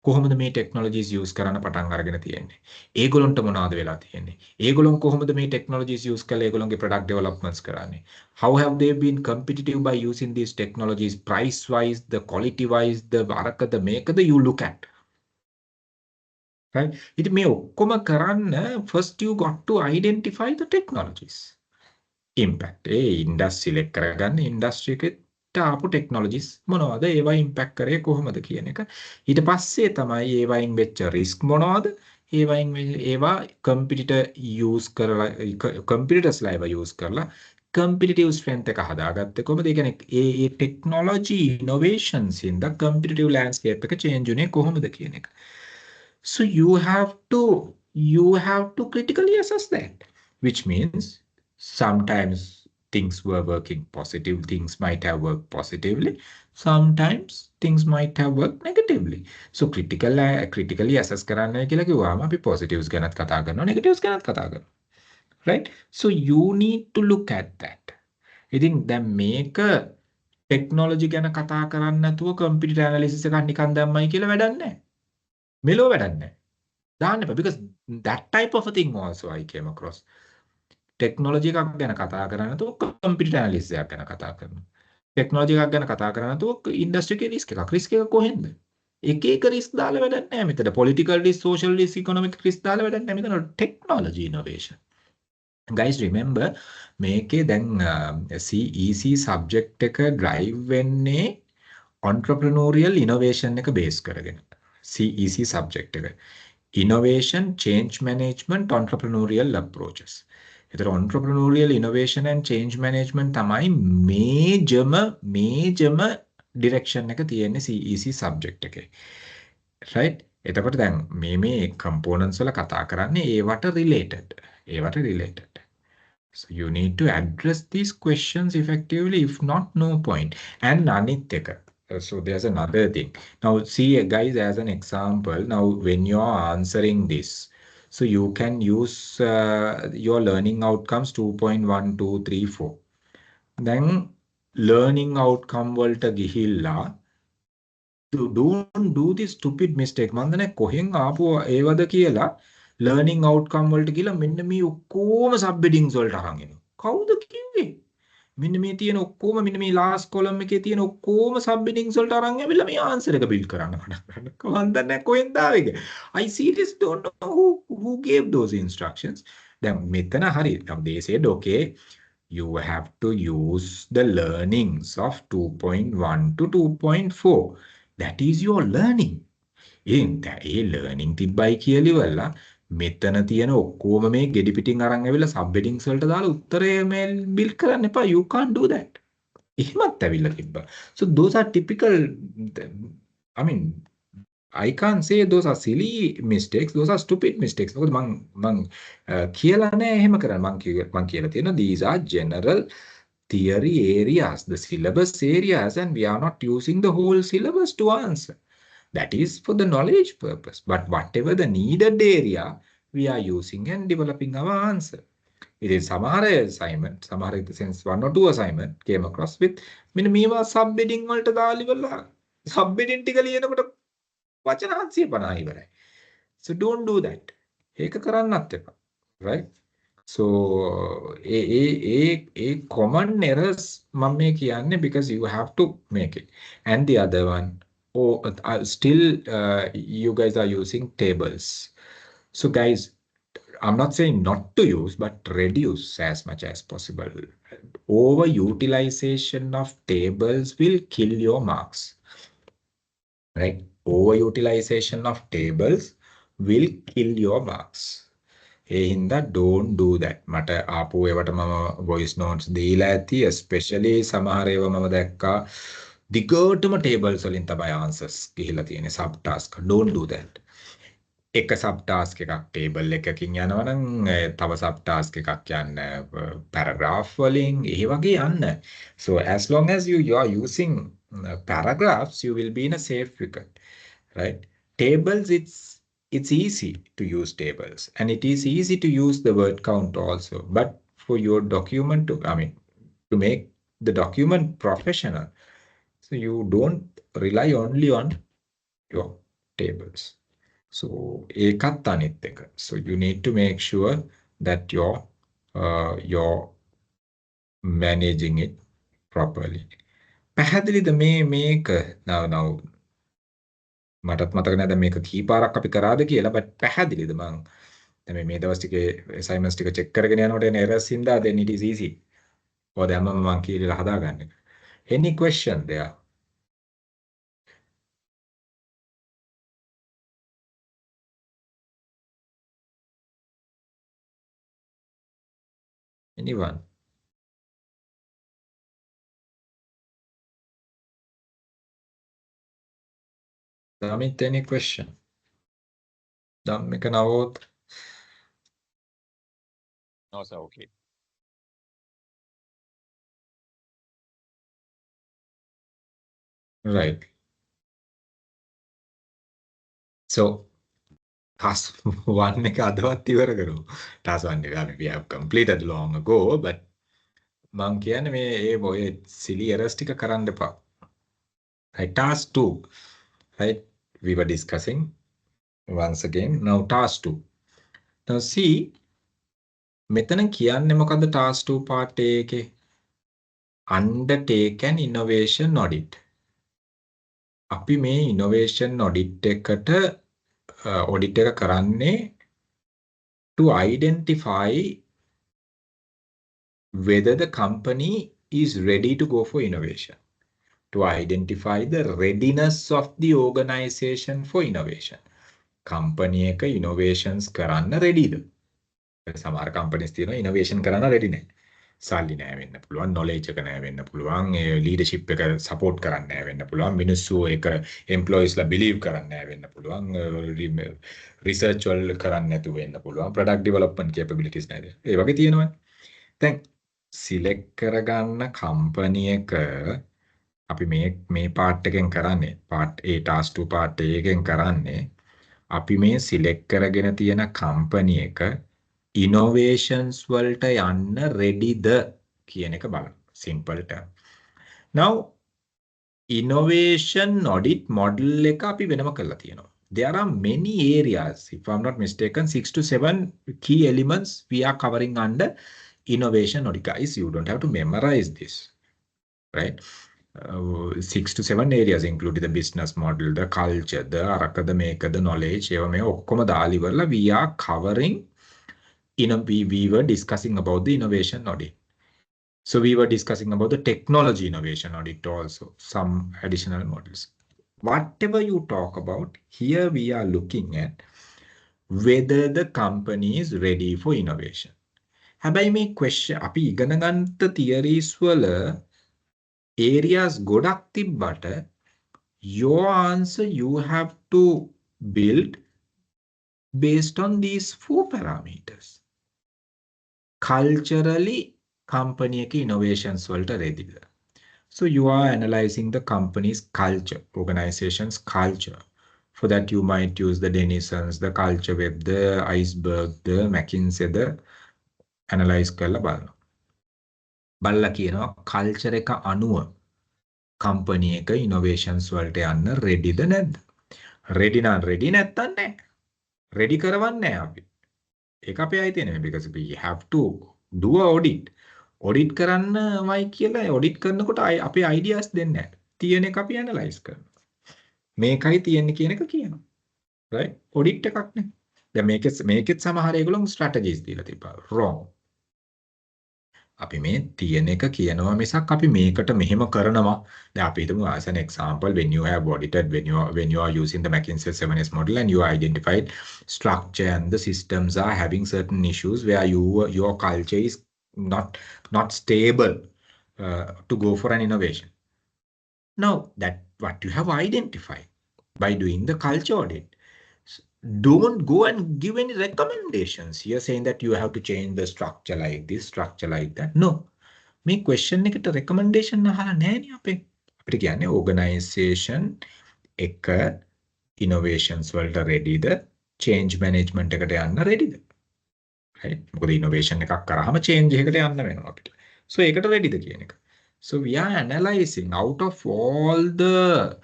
කොහොමද මේ technologies use කරන්න පටන් අරගෙන තියෙන්නේ? ඒගොල්ලන්ට මොනවද වෙලා තියෙන්නේ? ඒගොල්ලන් කොහොමද මේ technologies use කරලා ඒගොල්ලන්ගේ product developments කරන්නේ? How have they been competitive by using these technologies, price wise, the quality wise, the අරකද මේකද you look at. right? ඉතින් මේ ඔක්කොම කරන්න first you got to identify the technologies. impact. A industry select කරගන්න industry එකේ ආපු technologies මොනවද, ඒවා ඉම්පැක්ට් කරේ කොහොමද කියන එක. ඊට පස්සේ තමයි ඒවයින් වෙච්ච රිස්ක් මොනවද, ඒවා කම්පිටිටර් යූස් කරලා කම්පිටිටර්ස්ලා ඒවා යූස් කරලා කම්පිටිටිව් ස්ට්‍රෙන්ත් එක හදාගත්තේ කොහොමද? ඒ කියන්නේ ඒ ටෙක්නොලොජි ඉනෝවේෂන්ස් ඉන් ද කම්පිටිටිව් ලෑන්ඩ්ස්කේප් එක චේන්ජ් උනේ කොහොමද කියන එක. So you have to critically assess that, which means sometimes things were working positive, things might have worked positively, sometimes things might have worked negatively. So critically assess කරන්නයි කියලා කිව්වම අපි positives ගැනත් කතා කරනවා, negatives ගැනත් කතා කරනවා. Right? So you need to look at that. ඉතින් දැන් මේක ටෙක්නොලොජි ගැන කතා කරන්නේ නැතුව කම්පියුටර් ඇනලිසිස් එකක් නිකන් දැම්මයි කියලා වැඩක් නැහැ. මෙලෝ වැඩක් නැහැ. දාන්න එපා. Because that type of a thing also I came across. Technology එකක් ගැන කතා කරන්නේ නැතුව කම්පියුටර් ඇනලිසිස් එකක් ගැන කතා කරනවා. ටෙක්නොලොජි එකක් ගැන කතා කරන්නේ නැතුව ඉන්ඩස්ට්‍රි එකේ රිස්ක් එක කොහෙන්ද? එක රිස්ක් දාලා වැඩක් නැහැ මෙතන. Political risk, social risk, economic risk දාලා වැඩක් නැහැ මෙතන. Technology innovation. Guys, remember මේකේ දැන් CEC subject එක drive වෙන්නේ entrepreneurial innovation එක base කරගෙන. CEC subject එක. Innovation, change management, entrepreneurial approaches. ඒතර entrepreneurial innovation and change management තමයි major direction එක තියෙන්නේ CEC subject එකේ. Right? එතකොට දැන් මේ components වල කතා කරන්නේ ඒවට related. So you need to address these questions effectively. If not, no point. And Aniteka. So there's another thing. Now see guys as an example. Now when you are answering this, so you can use your learning outcomes 2.1234. Then learning outcome වලට ගිහිල්ලා don't do this stupid mistake. මම දන්නේ කොහෙන් ආපු ඒවද කියලා learning outcome වලට ගිහලා මෙන්න මේ ඔක්කොම sub headings වලට අරන් එනවා. කවුද කිව්වේ? මෙන්න මේ තියෙන ඔක්කොම මෙන්න මේ last column එකේ තියෙන ඔක්කොම sub headings වලට අරන් ඇවිල්ලා මේ answer එක build කරන්න පටන් ගන්නවා. මම දන්නේ කොහෙන්ද ආවේ. I seriously don't know who gave those instructions. දැන් මෙතන හරි. they said okay, you have to use the learnings of 2.1 to 2.4. That is your learning. A learning තිබ්බයි කියලා ඉවරලා මෙතන තියෙන ඔක්කොම මේ ගෙඩි පිටින් අරන් ඇවිල්ලා සබ් හෙඩින්ග්ස් වලට දාලා උත්තරේ මේ බිල්ඩ් කරන්න එපා. You can't do that. එහෙමත් ඇවිල්ලා තිබ්බා. So those are typical. I mean, I can't say those are silly mistakes. Those are stupid mistakes. මොකද මං කියලා නෑ එහෙම කරන්න. මං කියලා තියෙනවා these are general theory areas, the syllabus areas, and we are not using the whole syllabus to answer. That is for the knowledge purpose. But whatever the needed area, we are using and developing our answer. It is Samara assignment, Samara sense 1 or 2 assignment came across with මේවා subheading වලට දාලා ඉවරලා subheading ටික ලියනකොට වචන 750 ඉවරයි. So don't do that. ඒක කරන්නත් එපා. Right? So a common errors මම මේ කියන්නේ because you have to make it. And the other one, still you guys are using tables. So guys, I'm not saying not to use, but reduce as much as possible. Overutilization of tables will kill your marks. Right? Overutilization of tables will kill your marks. ඒ හින්දා don't do that. මට ආපු ඒවට මම voice notes දීලා ඇති, especially සමහර ඒවා මම දැක්කා දිගටම tables වලින් තමයි answers ගිහිලා තියෙන්නේ sub task. Don't do that. එක sub task එකක් table එකකින් යනවා නම් තව sub task එකක් යන්න paragraph වලින් ඒ වගේ යන්න. So as long as you are using paragraphs, you will be in a safe wicket. Right? Tables, it's easy to use tables, and it is easy to use the word count also. But for your document to make the document professional, so you don't rely only on your tables. So ඒකත් අනිත් එක. So you need to make sure that you're managing it properly. පැහැදිලිද මේක? Now මටත් මතක නෑ දැන් මේක කීපාරක් අපි කරාද කියලා, but පැහැදිලිද මං දැන් මේ දවස් ටිකේ assignments ටික check කරගෙන යනකොට එන errors හින්දා then it is easy. ඔය දැන් මම කියලා හදාගන්න එක. Any question there? Anyone? Amit, any question? Dhammika නවෝත්. No, sir, okay. Right. So task 1 එක අදවත් ඉවර කරමු. task 1 එක we have completed long ago, but මං කියන්නේ මේ ඔය silly errors ටික කරන්න එපා. Right, task 2. Right, we were discussing once again. Now task 2. Now see, මෙතන කියන්නේ මොකද්ද task 2 part A එකේ? Undertake an innovation audit. අපි මේ innovation audit එකට audit එක කරන්නේ to identify whether the company is ready to go for innovation, to identify the readiness of the organization for innovation. Company එක innovations කරන්න readyද? සමහර companies තියෙනවා innovation කරන්න ready නැහැ. සල්ලි නැහැ වෙන්න පුළුවන්, knowledge එක නැහැ වෙන්න පුළුවන්, ඒ leadership එක support කරන්න නැහැ වෙන්න පුළුවන්, මිනිස්සු ඒක employeesලා believe කරන්න නැහැ වෙන්න පුළුවන්, research වල කරන්න නැතුව වෙන්න පුළුවන්, product development capabilities නැහැ. ඒ වගේ තියෙනවනේ. දැන් select කරගන්න company එක අපි මේ part එකෙන් කරන්නේ part A task 2 part A එකෙන් කරන්නේ අපි මේ select කරගෙන තියෙන company එක innovations වලට යන්න readyද කියන එක බලන්න. Simple term. Now innovation audit model එක අපි වෙනම කරලා තියෙනවා. There are many areas, if I'm not mistaken, 6 to 7 key elements we are covering under innovation audit. Guys, you don't have to memorize this, right? 6 to 7 areas including the business model, the culture, the අරකද මේකද knowledge, ඒවා මේ ඔක්කොම දාලා ඉවරලා we are covering we were discussing about the innovation audit. So we were discussing about the technology innovation audit also, some additional models. Whatever you talk about, here we are looking at whether the company is ready for innovation. හැබැයි මේ question අපි ඉගෙන ගන්න theories වල areas ගොඩක් තිබ්බට your answer you have to build based on these 4 parameters. Culturally, company එක innovations වලට readyද? So you are analyzing the company's culture, organization's culture. For that you might use the Denison's, the culture web, the iceberg, the McKinsey, the analyze කරලා බලනවා. බලලා කියනවා culture එක අනුව company එක innovations වලට යන්න readyද නැද්ද? ready නම් ready නැත්තම් නැහැ. ready කරවන්නේ නැහැ අපි. ඒක අපේ අයිතිය නෙමෙයි, because we have to do a audit. audit කරන්නමයි කියලා audit කරනකොට අපේ ideas දෙන්නේ නැහැ. තියෙන එක අපි analyze කරනවා. මේකයි තියෙන්නේ කියන එක කියනවා. right? audit එකක් නේ. දැන් මේකෙත් සමහර ඒගොල්ලෝ strategies දීලා තිබ්බා. wrong. අපි මේ තියෙන එක කියනවා මිසක් අපි මේකට මෙහෙම කරනවා. දැන් අපි හිතමු as an example, when you have audited, when you are using the McKinsey 7S model and you identified structure and the systems are having certain issues where your culture is not stable to go for an innovation. Now that what you have identified by doing the culture audit, don't go and give any recommendations here saying that you have to change the structure like this, structure like that. No. මේ question එකට recommendation අහලා නැහැ අපේ. අපිට කියන්නේ organization එක innovations වලට readyද, change management එකට යන්න readyද? right? මොකද innovation එකක් කරාම change එකකට යන්න වෙනවා අපිට. So ඒකට readyද කියන එක. So we are analyzing out of all the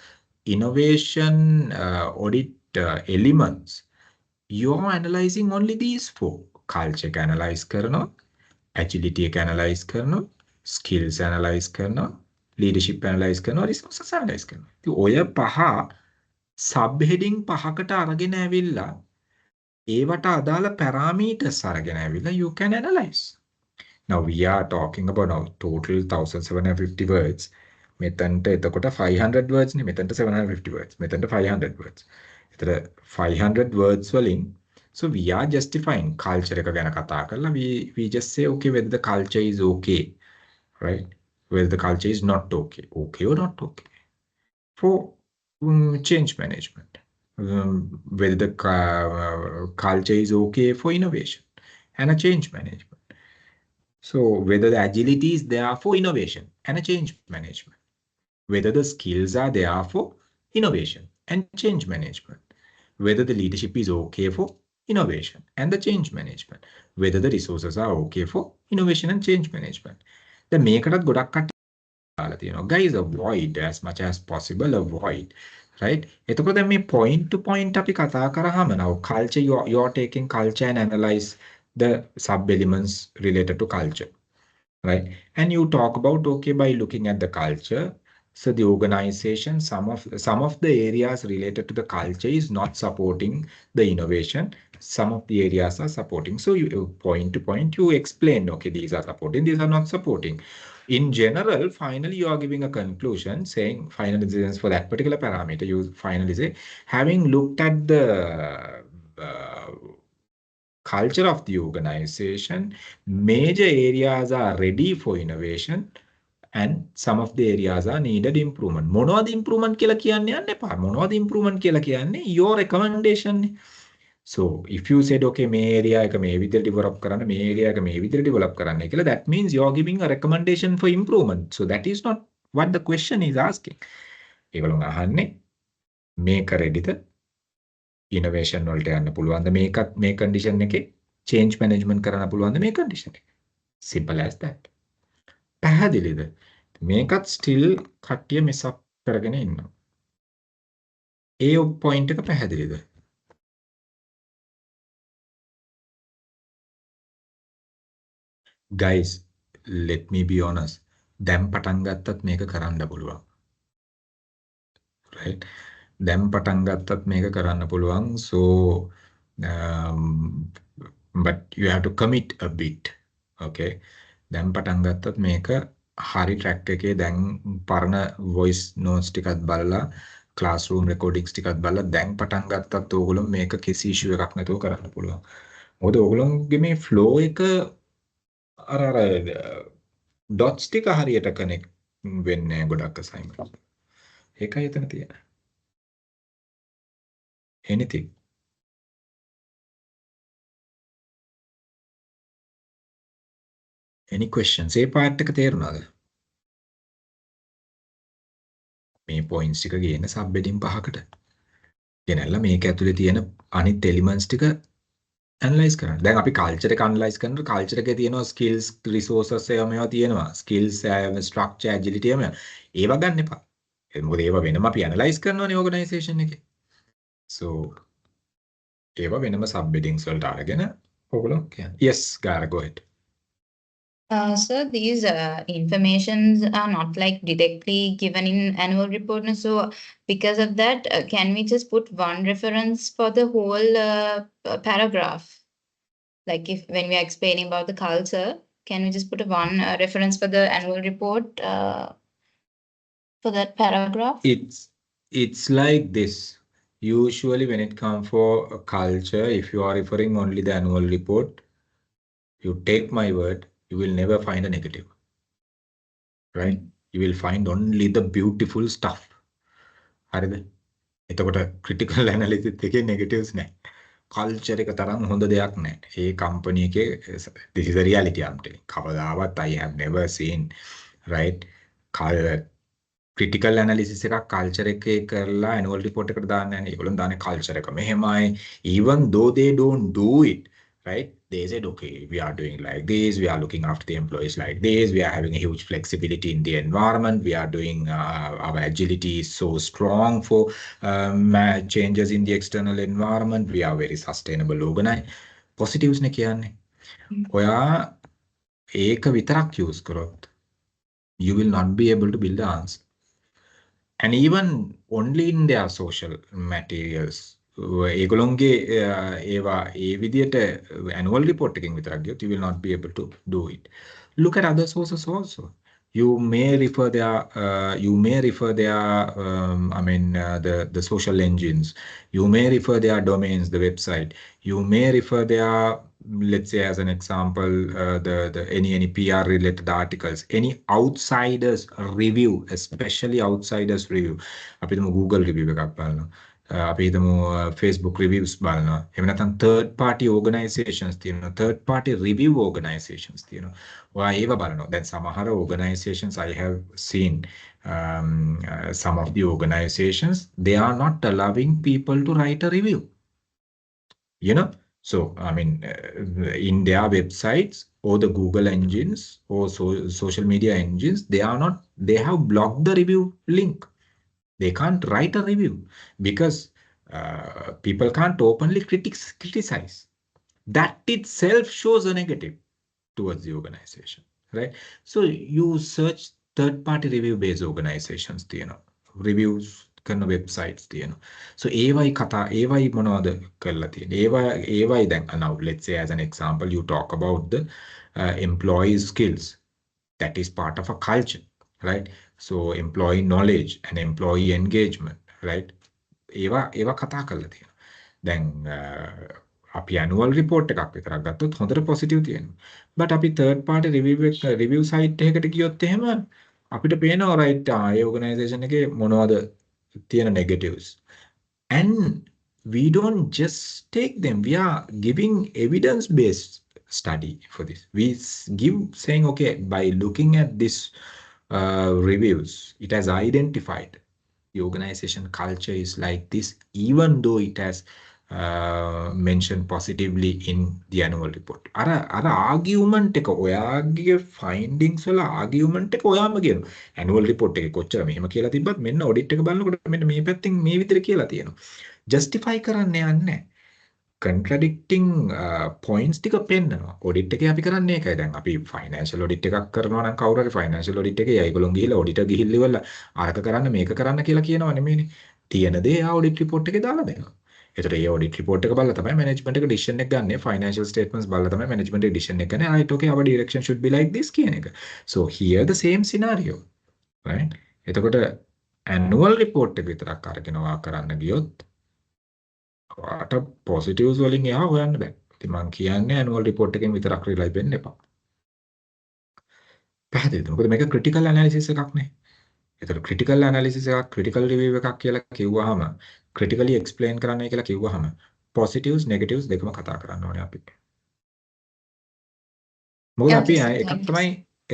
innovation audit elements, you are analyzing only these 4. culture එක analyze කරනවා, agility එක analyze කරනවා, skills analyze කරනවා, leadership analyze කරනවා, resources analyze කරනවා. ඉතින් ඔය පහ sub heading පහකට අරගෙන ඇවිල්ලා ඒවට අදාළ parameters අරගෙන ඇවිල්ලා you can analyze. Now we are talking about now total 1750 words. මෙතනට එතකොට 500 words නේ, මෙතනට 750 words, මෙතනට 500 words. එතන 500 words වලින් so we are justifying culture එක ගැන කතා කරලා we just say okay whether the culture is okay, right? Whether the culture is not okay or not okay for change management. whether the culture is okay for innovation and a change management. So whether the agility is there for innovation and a change management, whether the skills are there for innovation and change management, whether the leadership is okay for innovation and the change management, whether the resources are okay for innovation and change management. The මේකටත් ගොඩක් කට්ටිය දාලා තියෙනවා. Guys, avoid as much as possible, avoid. Right? එතකොට දැන් මේ point to point අපි කතා කරාම now culture, you're taking culture and analyze the sub elements related to culture. Right? And you talk about, okay, by looking at the culture, so the organization, some of the areas related to the culture is not supporting the innovation. Some of the areas are supporting. So you point to point, you explain, okay, these are supporting, these are not supporting. In general, finally, you are giving a conclusion saying final decisions for that particular parameter. You finally say, having looked at the uh, culture of the organization, major areas are ready for innovation and some of the areas are needed improvement. මොනවද improvement කියලා කියන්න යන්න එපා. මොනවද improvement කියලා කියන්නේ your recommendation. So if you said, okay, මේ area එක මේ විදිහට develop කරන්න, මේ area එක මේ විදිහට develop කරන්න කියලා, that means you are giving a recommendation for improvement. So that is not what the question is asking. ඒගොල්ලෝ අහන්නේ මේක readyද? Innovation වලට යන්න පුළුවන්ද? මේකත් මේ condition එකේ change management කරන්න පුළුවන්ද මේ condition එකේ? Simple as that. පැහැදිලිද? මේකත් still කට්ටිය miss up කරගෙන ඉන්නවා. ඒ point එක පැහැදිලිද? Guys, let me be honest. දැන් පටන් ගත්තත් මේක කරන්න පුළුවන්. Right? දැන් පටන් ගත්තත් මේක කරන්න පුළුවන්. So but you have to commit a bit. Okay? දැන් පටන් ගත්තත් මේක හරි track එකේ දැන් පරණ voice notes ටිකත් බලලා classroom recordings ටිකත් බලලා දැන් පටන් ගත්තත් ඕගොල්ලෝ මේක කිසි issue එකක් නැතුව කරන්න පුළුවන්. මොකද ඕගොල්ලෝගේ මේ flow එක අර dots ටික හරියට connect වෙන්නේ ගොඩක් assignments. ඒකයි එතන තියෙන්නේ. Anything? Any questions? ඒ part එක තේරුණාද? මේ points ටික ගේන sub heading පහකට. ගෙනල්ලා මේක ඇතුලේ තියෙන අනිත් elements ටික analyze කරන්න. දැන් අපි culture එක analyze කරනකොට culture එකේ තියෙනවා skills, resources මේවා තියෙනවා. skills, structure, agility ඒවා ගන්න එපා. මොකද ඒවා වෙනම අපි analyze කරනවානේ organization එකේ. So ඒවා වෙනම sub headings වලට අරගෙන ඔයගොල්ලෝ කියන්න. Yes, Gara, go ahead. So these informations are not like directly given in annual report. So because of that, can we just put one reference for the whole paragraph? Like if when we are explaining about the culture, can we just put a one reference for the annual report for that paragraph? It's like this. Usually when it comes for a culture, if you are referring only the annual report, you take my word, you will never find a negative. Right? You will find only the beautiful stuff. හරිද? එතකොට critical analysis එකේ negatives නැහැ. culture එක තරම් හොඳ දෙයක් නැහැ. ඒ company එකේ this is the reality I'm telling. කවදාවත් I have never seen, right? critical analysis එකක් culture එකේ කරලා annual report එකට දාන්න නැහැ. ඒගොල්ලෝ දාන්නේ culture එක මෙහෙමයි. Even though they don't do it, right? They said, okay, we are doing like this, we are looking after the employees like this, we are having a huge flexibility in the environment, we are doing our agility is so strong for changes in the external environment, we are very sustainable organized. Positives ne kiyanne. ඔයා ඒක විතරක් use කරොත් you will not be able to build the answer. And even only in their social materials. ඒගොල්ලොන්ගේ ඒවා ඒ විදියට annual report එකකින් විතරක් ගියොත් you will not be able to do it. Look at other sources also. You may refer their the social engines. You may refer their domains, the website. You may refer their, let's say as an example, the any PR related articles, any outsiders review, especially outsiders review. අපි Google review එකක් බලනවා. අපි හිතමු Facebook reviews බලනවා. එහෙම නැත්නම් third party organizations තියෙනවා. third party review organizations තියෙනවා. ඔයා ඒව බලනවා. දැන් සමහර organizations I have seen some of the organizations they are not allowing people to write a review. You know, so I mean in their websites or the Google engines or social media engines they have blocked the review link. They can't write a review because people can't openly criticize. That itself shows a negative towards the organization, right? So you search third-party review-based organizations, reviews කරන websites තියෙනවා. So ඒවයි මොනවද කරලා තියෙන්නේ? ඒවයි දැන් now let's say as an example you talk about the employee skills. That is part of a culture, right? So employee knowledge and employee engagement, right? ඒවා කතා කරලා තියෙනවා. දැන් අපි annual report එකක් විතරක් ගත්තොත් හොඳට positive තියෙනවා. But අපි third party review site එකකට ගියොත් එහෙම අපිට පේනවා right ඒ organization එකේ මොනවද තියෙන negatives. And we don't just take them. We are giving evidence-based study for this. We give saying, okay, by looking at this reviews, it has identified the organization culture is like this, even though it has mentioned positively in the annual report. අර argument එක ඔයාගේ findings වල argument එක ඔයාම කියනවා. annual report එකේ කොච්චර මෙහෙම කියලා තිබ්බත් මෙන්න audit එක බලනකොට මෙන්න මේ පැත්තෙන් මේ විදිහට කියලා තියෙනවා. justify කරන්න යන්නේ නැහැ. contradicting points ටික පෙන්නනවා. audit එකේ අපි කරන්නේ ඒකයි. දැන් අපි financial audit එකක් කරනවා නම් කවුරු හරි financial audit එකේ ඒගොල්ලොන් ගිහිල්ලා auditor ගිහිල්ලා ඉවරලා අරක කරන්න මේක කරන්න කියලා කියනවා නෙමෙයිනේ. තියෙන දේ audit report එකේ දාලා දෙනවා. ඒතර ඒ audit report එක බලලා තමයි management එක decision එක ගන්න. financial statements බලලා තමයි management එක decision එක ගන්න. right, okay, our direction should be like this කියන එක. So here the same scenario, right? එතකොට annual report එක විතරක් අරගෙන ඔයා කරන්න ගියොත් ඔයාට positives වලින් එහා හොයන්න බෑ. ඉතින් මම කියන්නේ annual report එකෙන් විතරක් rely වෙන්න එපා. පැහැදිලිද? මොකද මේක critical analysis එකක් නේ. ඒතර critical analysis එකක් critical review එකක් කියලා කිව්වහම critically explain කරන්නයි කියලා කිව්වහම positives negatives දෙකම කතා කරන්න ඕනේ අපි. මොකද අපි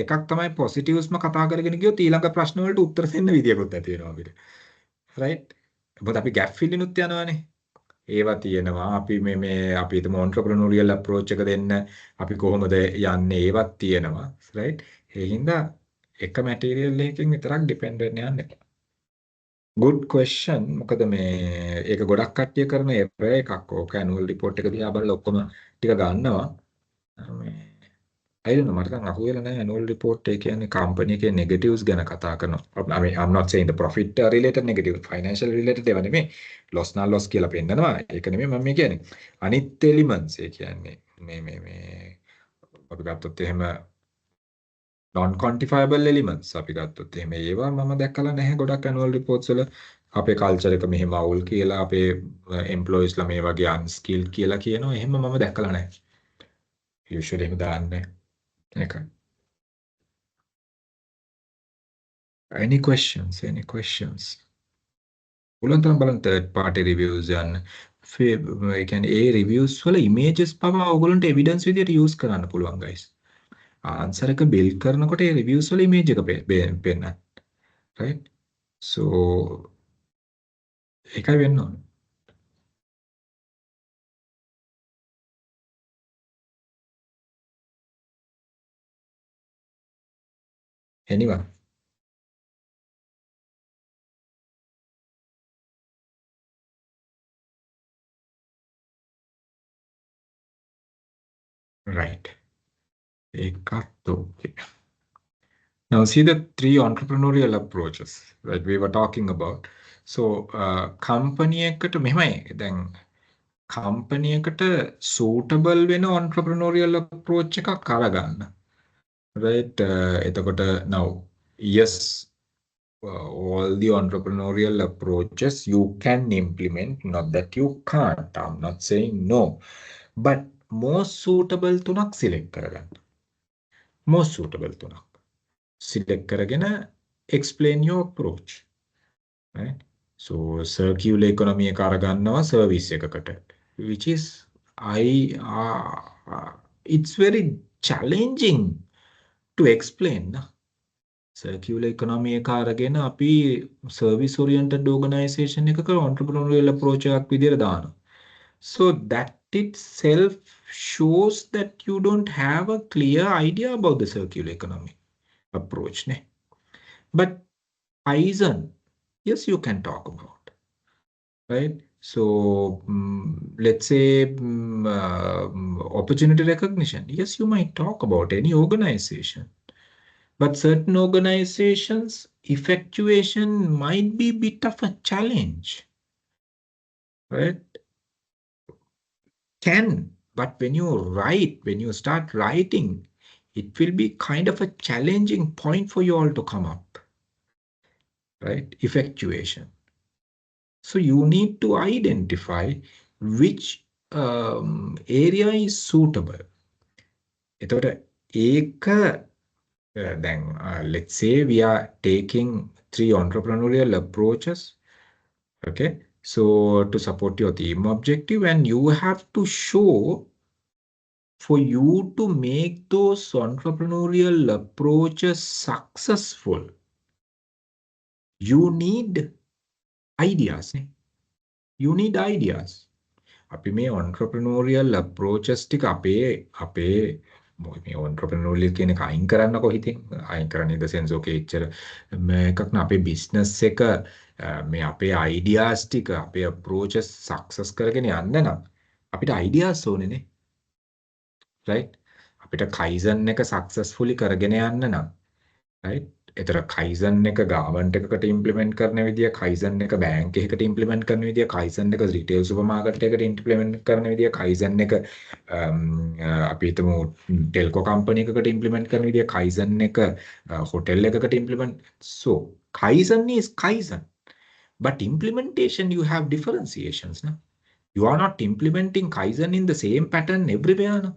එකක් තමයි positives ම කතා කරගෙන ගියොත් ඊළඟ ප්‍රශ්න වලට උත්තර දෙන්න විදියකුත් නැති වෙනවා අපිට. right? මොකද අපි gap filling උත් යනවානේ. ඒවා තියෙනවා අපි මේ අපි හිතමු entrepreneurial approach එක දෙන්න අපි කොහොමද යන්නේ ඒවත් තියෙනවා right ඒ හින්දා එක material එකකින් විතරක් depend වෙන්න යන්න එපා. good question මොකද මේ ඒක ගොඩක් කට්ටිය කරන error එකක් ඕක annual report එක දිහා බලලා ඔක්කොම ටික ගන්නවා මේ I don't know මට නම් අහුවෙලා නැහැ annual report එක කියන්නේ company එකේ negatives ගැන කතා කරනවා. I mean I'm not saying the profit related negative financial related ඒවා නෙමෙයි. loss නා loss කියලා පෙන්නනවා. ඒක නෙමෙයි මම මේ කියන්නේ. අනිත් elements ඒ කියන්නේ මේ අපි ගත්තොත් එහෙම non quantifiable elements අපි ගත්තොත් එහෙම ඒවා මම දැක්කලා නැහැ ගොඩක් annual reports වල අපේ culture එක මෙහෙම අවුල් කියලා අපේ employees ලා මේ වගේ unskilled කියලා කියනවා. එහෙම මම දැක්කලා නැහැ. usually එහෙම දාන්නේ okay. Any questions? Any questions? පුළුවන් තරම් බලන්න third party reviews යන ඒ කියන්නේ ඒ reviews වල images පවා ඔයගොල්ලන්ට evidence විදියට use කරන්න පුළුවන් guys. answer එක build කරනකොට ඒ reviews වල image එක පෙන්නන්න. right? so ඒකයි වෙන්න ඕනේ. anyone? right. ඒකත් okay. Now see the three entrepreneurial approaches that we were talking about. So company එකට මෙහෙමයි දැන් company එකට suitable වෙන entrepreneurial approach එකක් අරගන්න. right එතකොට now yes all the entrepreneurial approaches you can implement not that you can't I'm not saying no but most suitable තුනක් select කරගන්න. most suitable තුනක් select කරගෙන explain your approach right So circular economy එක අරගන්නවා service එකකට, which is it's very challenging to explain. Circular economy එක අරගෙන අපි service oriented organization එකක entrepreneurial approach එකක් විදියට දානවා. So that itself shows that you don't have a clear idea about the circular economy approach. Ne? But Kaizen, yes, you can talk about, right? So let's say opportunity recognition. Yes, you might talk about any organization, but certain organizations effectuation might be a bit of a challenge, right? But when you start writing, it will be kind of a challenging point for you all to come up, right? Effectuation. So you need to identify which area is suitable. එතකොට ඒක then let's say we are taking 3 entrepreneurial approaches, okay? So to support your theme objective, and you have to show, for you to make those entrepreneurial approaches successful, you need ideas. You need ideas. අපි මේ entrepreneurial approaches ටික අපේ මේ entrepreneurial කියන එක අයින් කරන්නකො හිතින්. අයින් කරන්න in the sense okay එච්චර මේකක් න අපේ business එක මේ අපේ ideas ටික අපේ approaches success කරගෙන යන්න නම් අපිට ideas ඕනේනේ. right? අපිට Kaizen එක successfully කරගෙන යන්න නම්, right? ඒතර Kaizen එක government එකකට implement කරන විදිය, Kaizen එක bank එකකට implement කරන විදිය, Kaizen එක retail supermarket එකකට implement කරන විදිය, Kaizen එක අපි හිතමු telco company එකකට implement කරන විදිය, Kaizen එක hotel එකකට implement. So Kaizen is Kaizen, but implementation you have differentiations. No? You are not implementing Kaizen in the same pattern everywhere. No?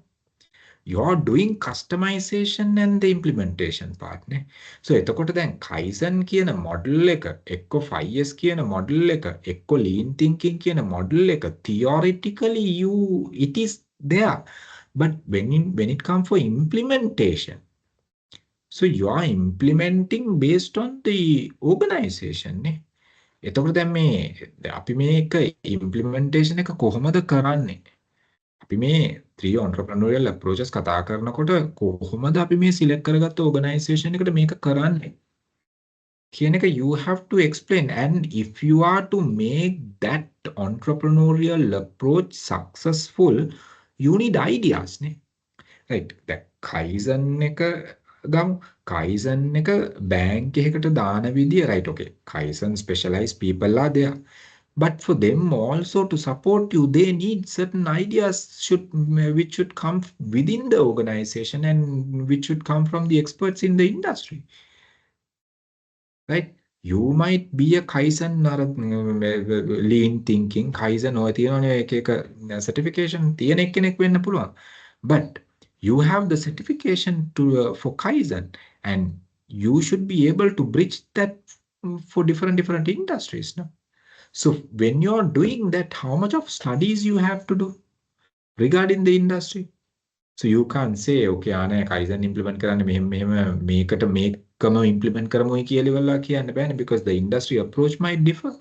You are doing customization and the implementation part නේ. So එතකොට දැන් Kaizen කියන model එක එක්ක 5S කියන model එක එක්ක lean thinking කියන model එක theoretically it is there, but when it comes for implementation, so you are implementing based on the organization නේ. එතකොට දැන් මේ අපි මේක implementation එක කොහොමද කරන්නේ? අපි මේ 3 entrepreneurial approaches කතා කරනකොට කොහොමද අපි මේ select කරගත්ත organization එකට මේක කරන්නේ කියන එක you have to explain. And if you are to make that entrepreneurial approach successful, you need ideas නේ. right? දැන් Kaizen එක ගමු. Kaizen එක bank එකකට දාන විදිය, right? okay, Kaizen specialized people are there. But for them also to support you, they need certain ideas which should come within the organization and which should come from the experts in the industry. Right? You might be a Kaizen or a lean thinking, Kaizen or a certification, but you have the certification for Kaizen, and you should be able to bridge that for different industries. No? So when you're doing that, how much of studies you have to do regarding the industry? So you can't say, okay, ආනේ Kaizen implement කරන්න මෙහෙම මේකට මේකම implement කරමුයි කියලා වෙලා කියන්න බෑනේ, because the industry approach might differ.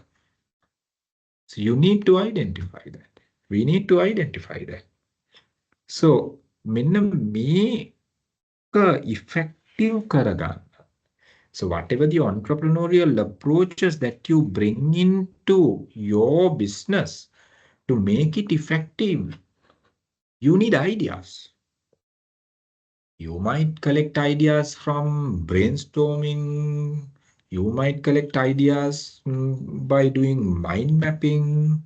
So you need to identify that. We need to identify that. So මෙන්න මේක effective කරගන්න. So whatever the entrepreneurial approaches that you bring into your business, to make it effective, you need ideas. You might collect ideas from brainstorming. You might collect ideas by doing mind mapping,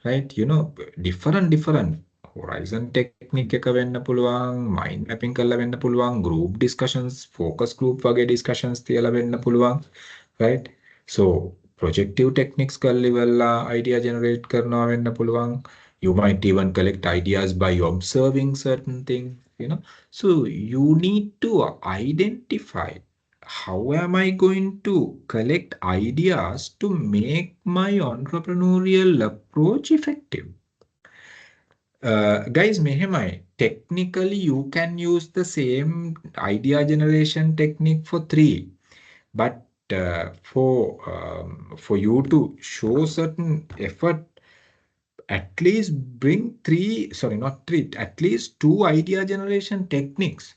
right? You know, different horizon technique එක වෙන්න පුළුවන්, mind mapping කරලා වෙන්න පුළුවන්, group discussions, focus group වගේ discussions තියලා වෙන්න පුළුවන්, right? So projective techniques කරලා ඉවරලා idea generate කරනවා වෙන්න පුළුවන්. You might even collect ideas by observing certain things, you know. So you need to identify how am I going to collect ideas to make my entrepreneurial approach effective? Guys, මෙහෙමයි. Technically, you can use the same idea generation technique for three, but for you to show certain effort, at least bring three, sorry, not three, at least two idea generation techniques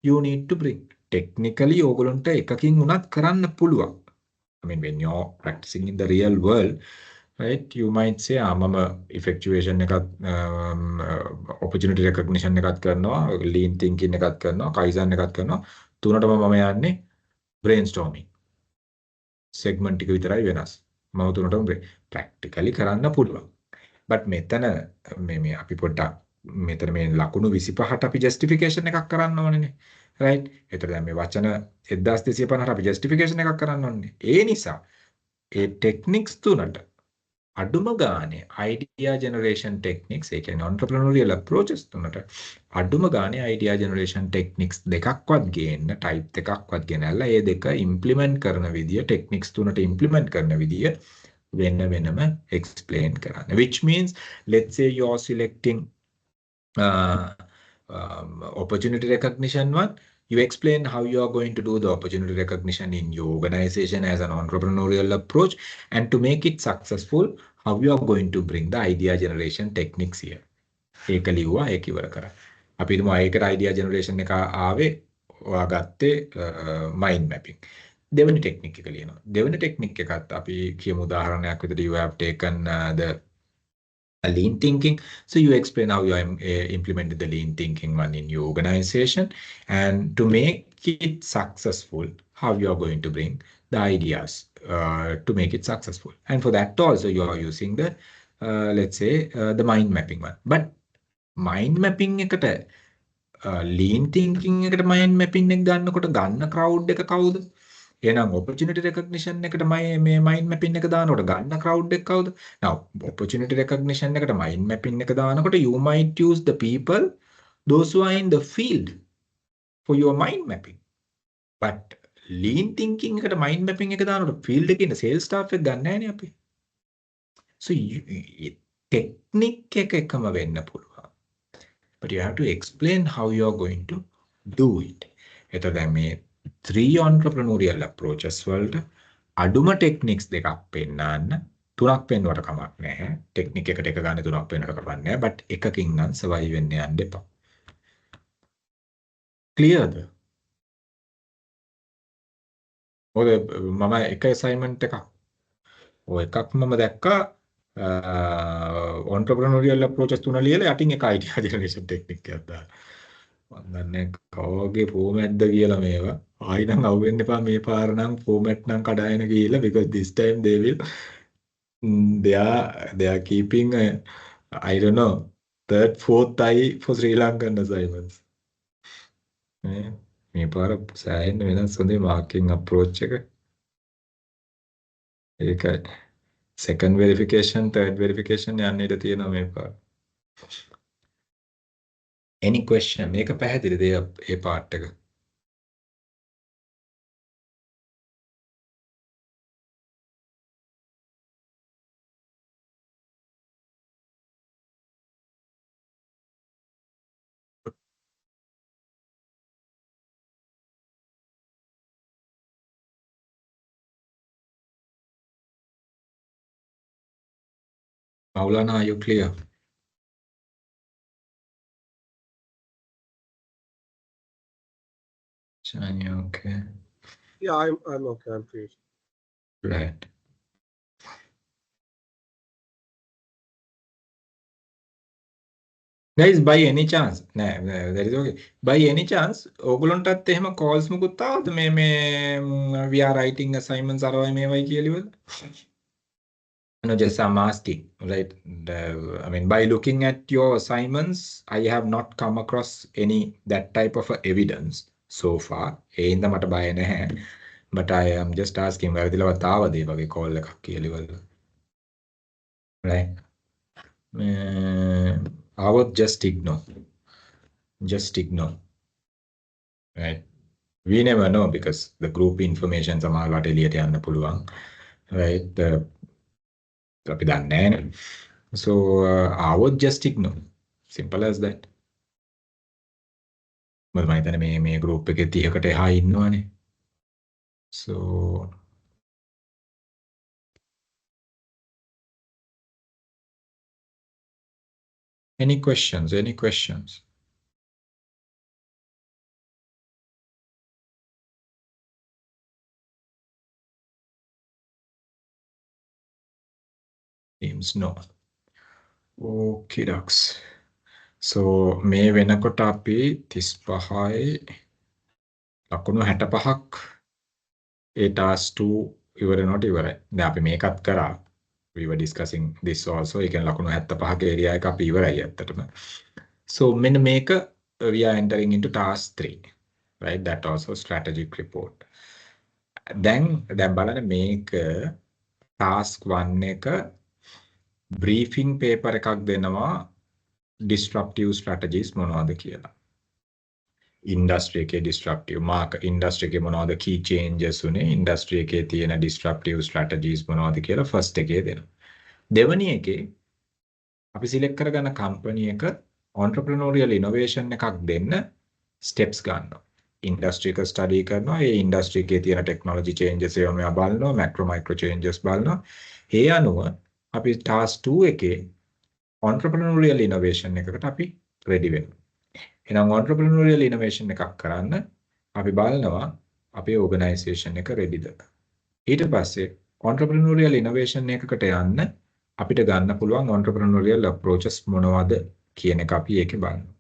you need to bring. Technically, ඕගොල්ලන්ට එකකින් උනත් කරන්න පුළුවන්. I mean, when you're practicing in the real world, right, you might say, මම effectuation එකත් opportunity recognition එකත් කරනවා, lean thinking එකත් කරනවා, kaizen එකත් කරනවා. තුනටම මම යන්නේ brainstorming. segment ටික විතරයි වෙනස්. මම තුනටම practically කරන්න පුළුවන්. but මෙතන මේ අපි පොඩ්ඩක් මෙතන මේ ලකුණු 25ට අපි justification එකක් කරන්න ඕනේනේ. right? ඒතර දැන් මේ වචන 1250ට අපි justification එකක් කරන්න ඕනේ. ඒ නිසා ඒ techniques තුනට අඩුම ගානේ idea generation techniques, ඒ කියන්නේ entrepreneurial approaches තුනට අඩුම ගානේ idea generation techniques දෙකක්වත් ගේන්න, type එකක්වත් ගෙනල්ලා ඒ දෙක implement කරන විදිය, techniques තුනට implement කරන විදිය වෙන වෙනම explain කරන්න. Which means, let's say you're selecting opportunity recognition one, you explain how you are going to do the opportunity recognition in your organization as an entrepreneurial approach, and to make it successful, how you are going to bring the idea generation techniques here. ඒක ලිව්වා, ඒක ඉවර කරා. අපි හිතමු ඒකට idea generation එක ආවේ ඔයා ගත්තේ mind mapping. දෙවෙනි ටෙක්නික් එක ලියනවා. දෙවෙනි ටෙක්නික් එකත් අපි කියමු උදාහරණයක් විදිහට you have taken the lean thinking. So you explain how you are implementing the lean thinking one in your organization, and to make it successful, how you are going to bring the ideas to make it successful. And for that also you are using the let's say the mind mapping one. But mind mapping එකට lean thinking එකට mind mapping එක ගන්නකොට ගන්න crowd එක කවුද? එහෙනම් opportunity recognition එකට මේ mind mapping එක දානකොට ගන්න crowd එක කවුද? Now opportunity recognition එකට mind mapping එක දානකොට you might use the people, those who are in the field for your mind mapping. But lean thinking එකට mind mapping එක දානකොට field එකේ ඉන්න sales staff එක ගන්න නැහැනේ අපි. So technique එක එකම වෙන්න පුළුවන්. But you have to explain how you are going to do it. එතකොට දැන් මේ three entrepreneurial approaches වලට අඩුම techniques දෙකක් පෙන්නන්න, තුනක් පෙන්වුවට කමක් නැහැ. technique එකට එක ගන්න තුනක් පෙන්වුවට කමක් නැහැ. but එකකින් නම් survive වෙන්න යන්න එපා. clearද? ඔය මම එක assignment එකක් ඔය එකක් මම දැක්කා entrepreneurial approaches තුන ලියලා යටින් එක idea generation technique එකක් දාලා. මම දන්නේ කවගේ format ද කියලා මේවා. ආයි නම් අහුවෙන්න එපා මේ පාර නම් format නම් කඩාගෙන ගිහිල්ලා, because this time they will they are keeping I don't know third fourth eye for Sri Lankan assignments. මේ පාර සෑහෙන වෙනස් හොඳේ marking approach එක. ඒකයි second verification third verification යන්න ඉඩ තියෙනවා මේ පාර. Any question? මේක පැහැදිලිද ඒ part එක? Maulana, are you clear? Shani, okay. Yeah, I'm okay. I'm free. Right. Guys, by any chance, that is okay. By any chance, ඕගොල්ලන්ටත් එහෙම calls මුකුත් ආවද මේ we are writing assignments අරවයි මේවයි කියලා? No, just I'm asking, right? I mean, by looking at your assignments, I have not come across any that type of evidence so far. ඒ හින්දා මට බය නැහැ. But I am just asking, වැරදිලවත් ආවද ඒ වගේ call එකක් කියලා? Right? ආවොත් just ignore. Just ignore. Right? We never know because the group information සමහරවිට එළියට යන්න පුළුවන්. Right? අපි දන්නේ නැහැ. So I would just ignore. Simple as that. මම හිතන්නේ මේ group එකේ 30කට එහා ඉන්නවනේ. So any questions? Any questions? Seems no. Okay, ducks. So මේ වෙනකොට අපි 35යි ලකුණු 65ක් ඒ task 2 ඉවරනොට ඉවරයි. දැන් අපි මේකත් කරා. We were discussing this also. ඒ කියන්නේ ලකුණු 75ක area එක අපි ඉවරයි ඇත්තටම. So මෙන්න මේක we are entering into task 3. Right? That also strategic report. දැන් බලන්න මේක task 1 එක briefing paper එකක් දෙනවා disruptive strategies මොනවද කියලා. industry එකේ disruptive market industry එකේ මොනවද key changes උනේ industry එකේ තියෙන disruptive strategies මොනවද කියලා first එකේ දෙනවා. දෙවැනි එකේ අපි select කරගන්න company එක entrepreneurial innovation එකක් දෙන්න steps ගන්නවා. industry එක study කරනවා. ඒ industry එකේ තියෙන technology changes ඒවා මෙයා බලනවා. macro micro changes බලනවා. ඒ අනුව අපි task 2 එකේ entrepreneurial innovation එකකට අපි ready වෙනවා. එහෙනම් entrepreneurial innovation එකක් කරන්න අපි බලනවා අපේ organization එක readyද. ඊට පස්සේ entrepreneurial innovation එකකට යන්න අපිට ගන්න පුළුවන් entrepreneurial approaches මොනවද කියන එක අපි ඒකේ බලනවා.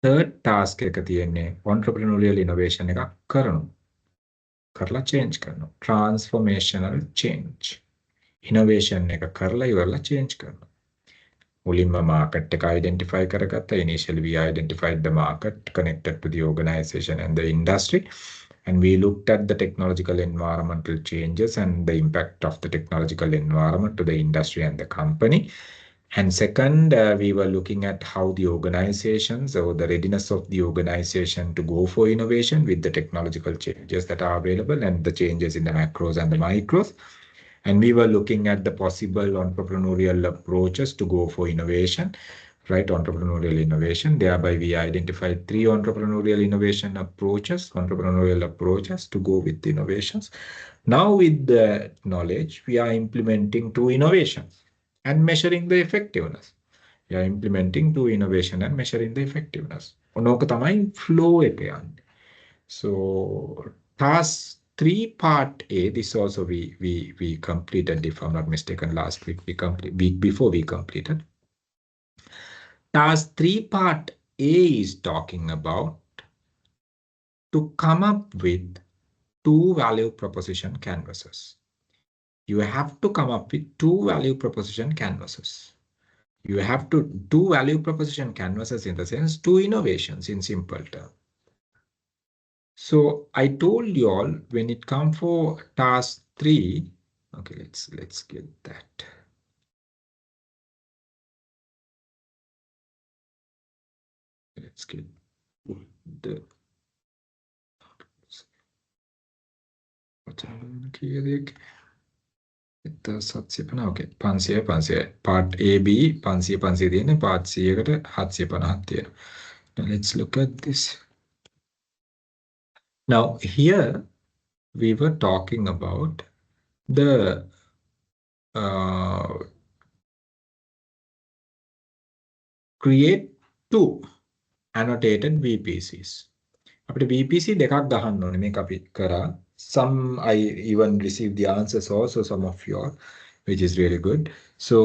third task එක තියෙන්නේ entrepreneurial innovation එකක් කරලා change කරනවා. transformational change. innovation එක කරලා ඉවරලා change කරනවා. මුලින්ම market එක identify කරගත්තා. Initially we identified the market connected to the organization and the industry, and we looked at the technological environmental changes and the impact of the technological environment to the industry and the company. And second, we were looking at how the organizations or the readiness of the organization to go for innovation with the technological changes that are available and the changes in the macros and the micros. And we were looking at the possible entrepreneurial approaches to go for innovation, right? Entrepreneurial innovation. Thereby, we identified 3 entrepreneurial innovation approaches to go with innovations. Now, with the knowledge, we are implementing 2 innovations and measuring the effectiveness. We are implementing 2 innovation and measuring the effectiveness. ඔනෝක තමයි flow එක යන්නේ. So, task 3 part A, this also we completed, if I'm not mistaken, last week, week before we completed. Task 3 part A is talking about to come up with 2 value proposition canvases. You have to come up with 2 value proposition canvases. You have to 2 value proposition canvases in the sense 2 innovations in simple terms. So I told you all when it comes for task 3, okay, let's get that. Let's get the okay, 500 part A B 500 තියෙන part C එකට 750ක් තියෙනවා. Now let's look at this. Now here we were talking about the create 2 annotated VPCs. අපිට VPC දෙකක් ගහන්න ඕනේ. මේක අපි කරා. Some I even received the answers also, some of you all, which is really good. So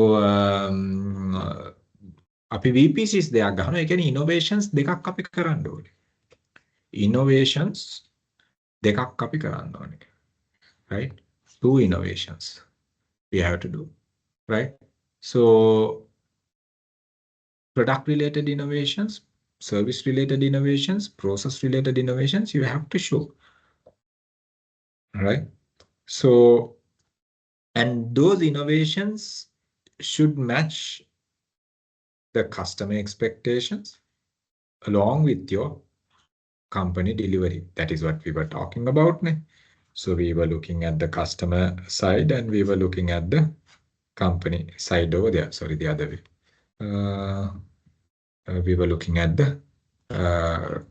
අපි VPCs දෙකක් ගහනවා. ඒ කියන්නේ innovations දෙකක් අපි කරන්න ඕනේ. Innovations දෙකක් අපි කරන්න ඕනේ. Right? 2 innovations we have to do. Right? So product related innovations, service related innovations, process related innovations, you have to show. Right? So, and those innovations should match the customer expectations along with your company delivery. That is what we were talking about. Ne? So we were looking at the customer side and we were looking at the company side over there. Sorry, the other way. We were looking at the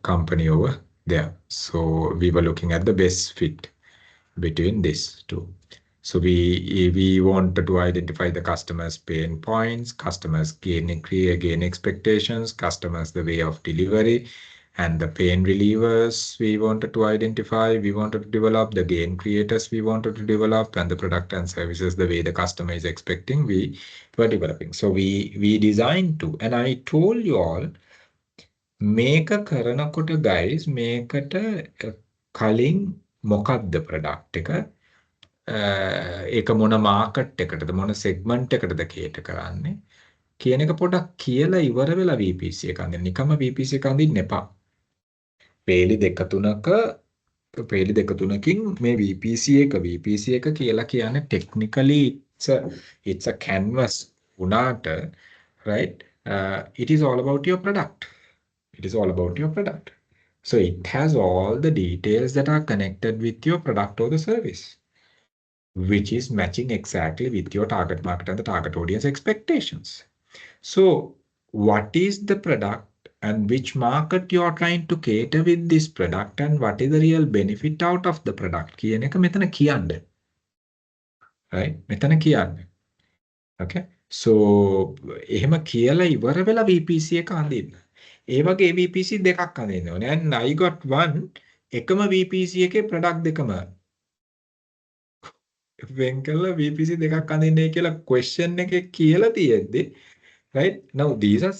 company over there. So we were looking at the best fit between these two. So we wanted to identify the customers' pain points, customers' gain expectations, customers' the way of delivery, and the pain relievers we wanted to identify, we wanted to develop, the gain creators we wanted to develop, and the product and services the way the customer is expecting, we were developing. So we designed to, and I told you all, මේක කරනකොට guys මේකට කලින් මොකක්ද product එක ඒක මොන market එකටද මොන segment එකටද කේටර් කරන්නේ කියන එක පොඩක් කියලා ඉවර වෙලා VPC එක අඳින්න. නිකම්ම VPC එක අඳින්න එපා. පේලි දෙක තුනකින් මේ VPC එක කියලා කියන්නේ technically it's a canvas වුණාට right it is all about your product. It is all about your product. So it has all the details that are connected with your product or the service, which is matching exactly with your target market and the target audience expectations. So what is the product and which market you are trying to cater with this product and what is the real benefit out of the product? කියන එක මෙතන කියන්න. Right? මෙතන කියන්න. Okay? So එහෙම කියලා ඉවර වෙලා VPC එක අඳින්න. ඒ වගේ VPC දෙකක් අඳින්න ඕනේ. And I got one එකම VPC එකේ product දෙකම වෙන් කරලා VPC දෙකක් අඳින්නේ කියලා question එකේ කියලා තියෙද්දි right now these are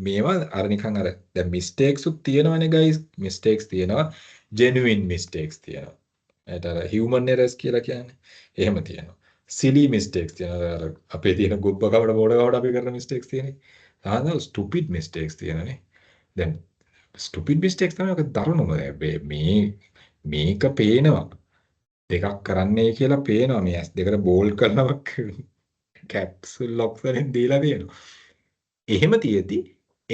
මේවා අර නිකන් අර දැන් mistakes උත් තියෙනවනේ guys mistakes තියෙනවා genuine mistakes තියෙනවා ඒකට අර human errors කියලා කියන්නේ එහෙම තියෙනවා silly mistakes තියෙනවා අර අපේ තියෙන ගොබ්බකවට බෝඩකවට අපි කරන mistakes තියෙන්නේ සාමාන්‍ය stupid mistakes තියෙනනේ දැන් stupid mistakes තමයි ඔක දරුණුම මේක පේනවා දෙකක් කරන්නයි කියලා පේනවා මේ S දෙකට බෝල්ඩ් කරනවා කැප්ස් ලොක් වලින් දීලා තියෙනවා. එහෙම තියෙද්දි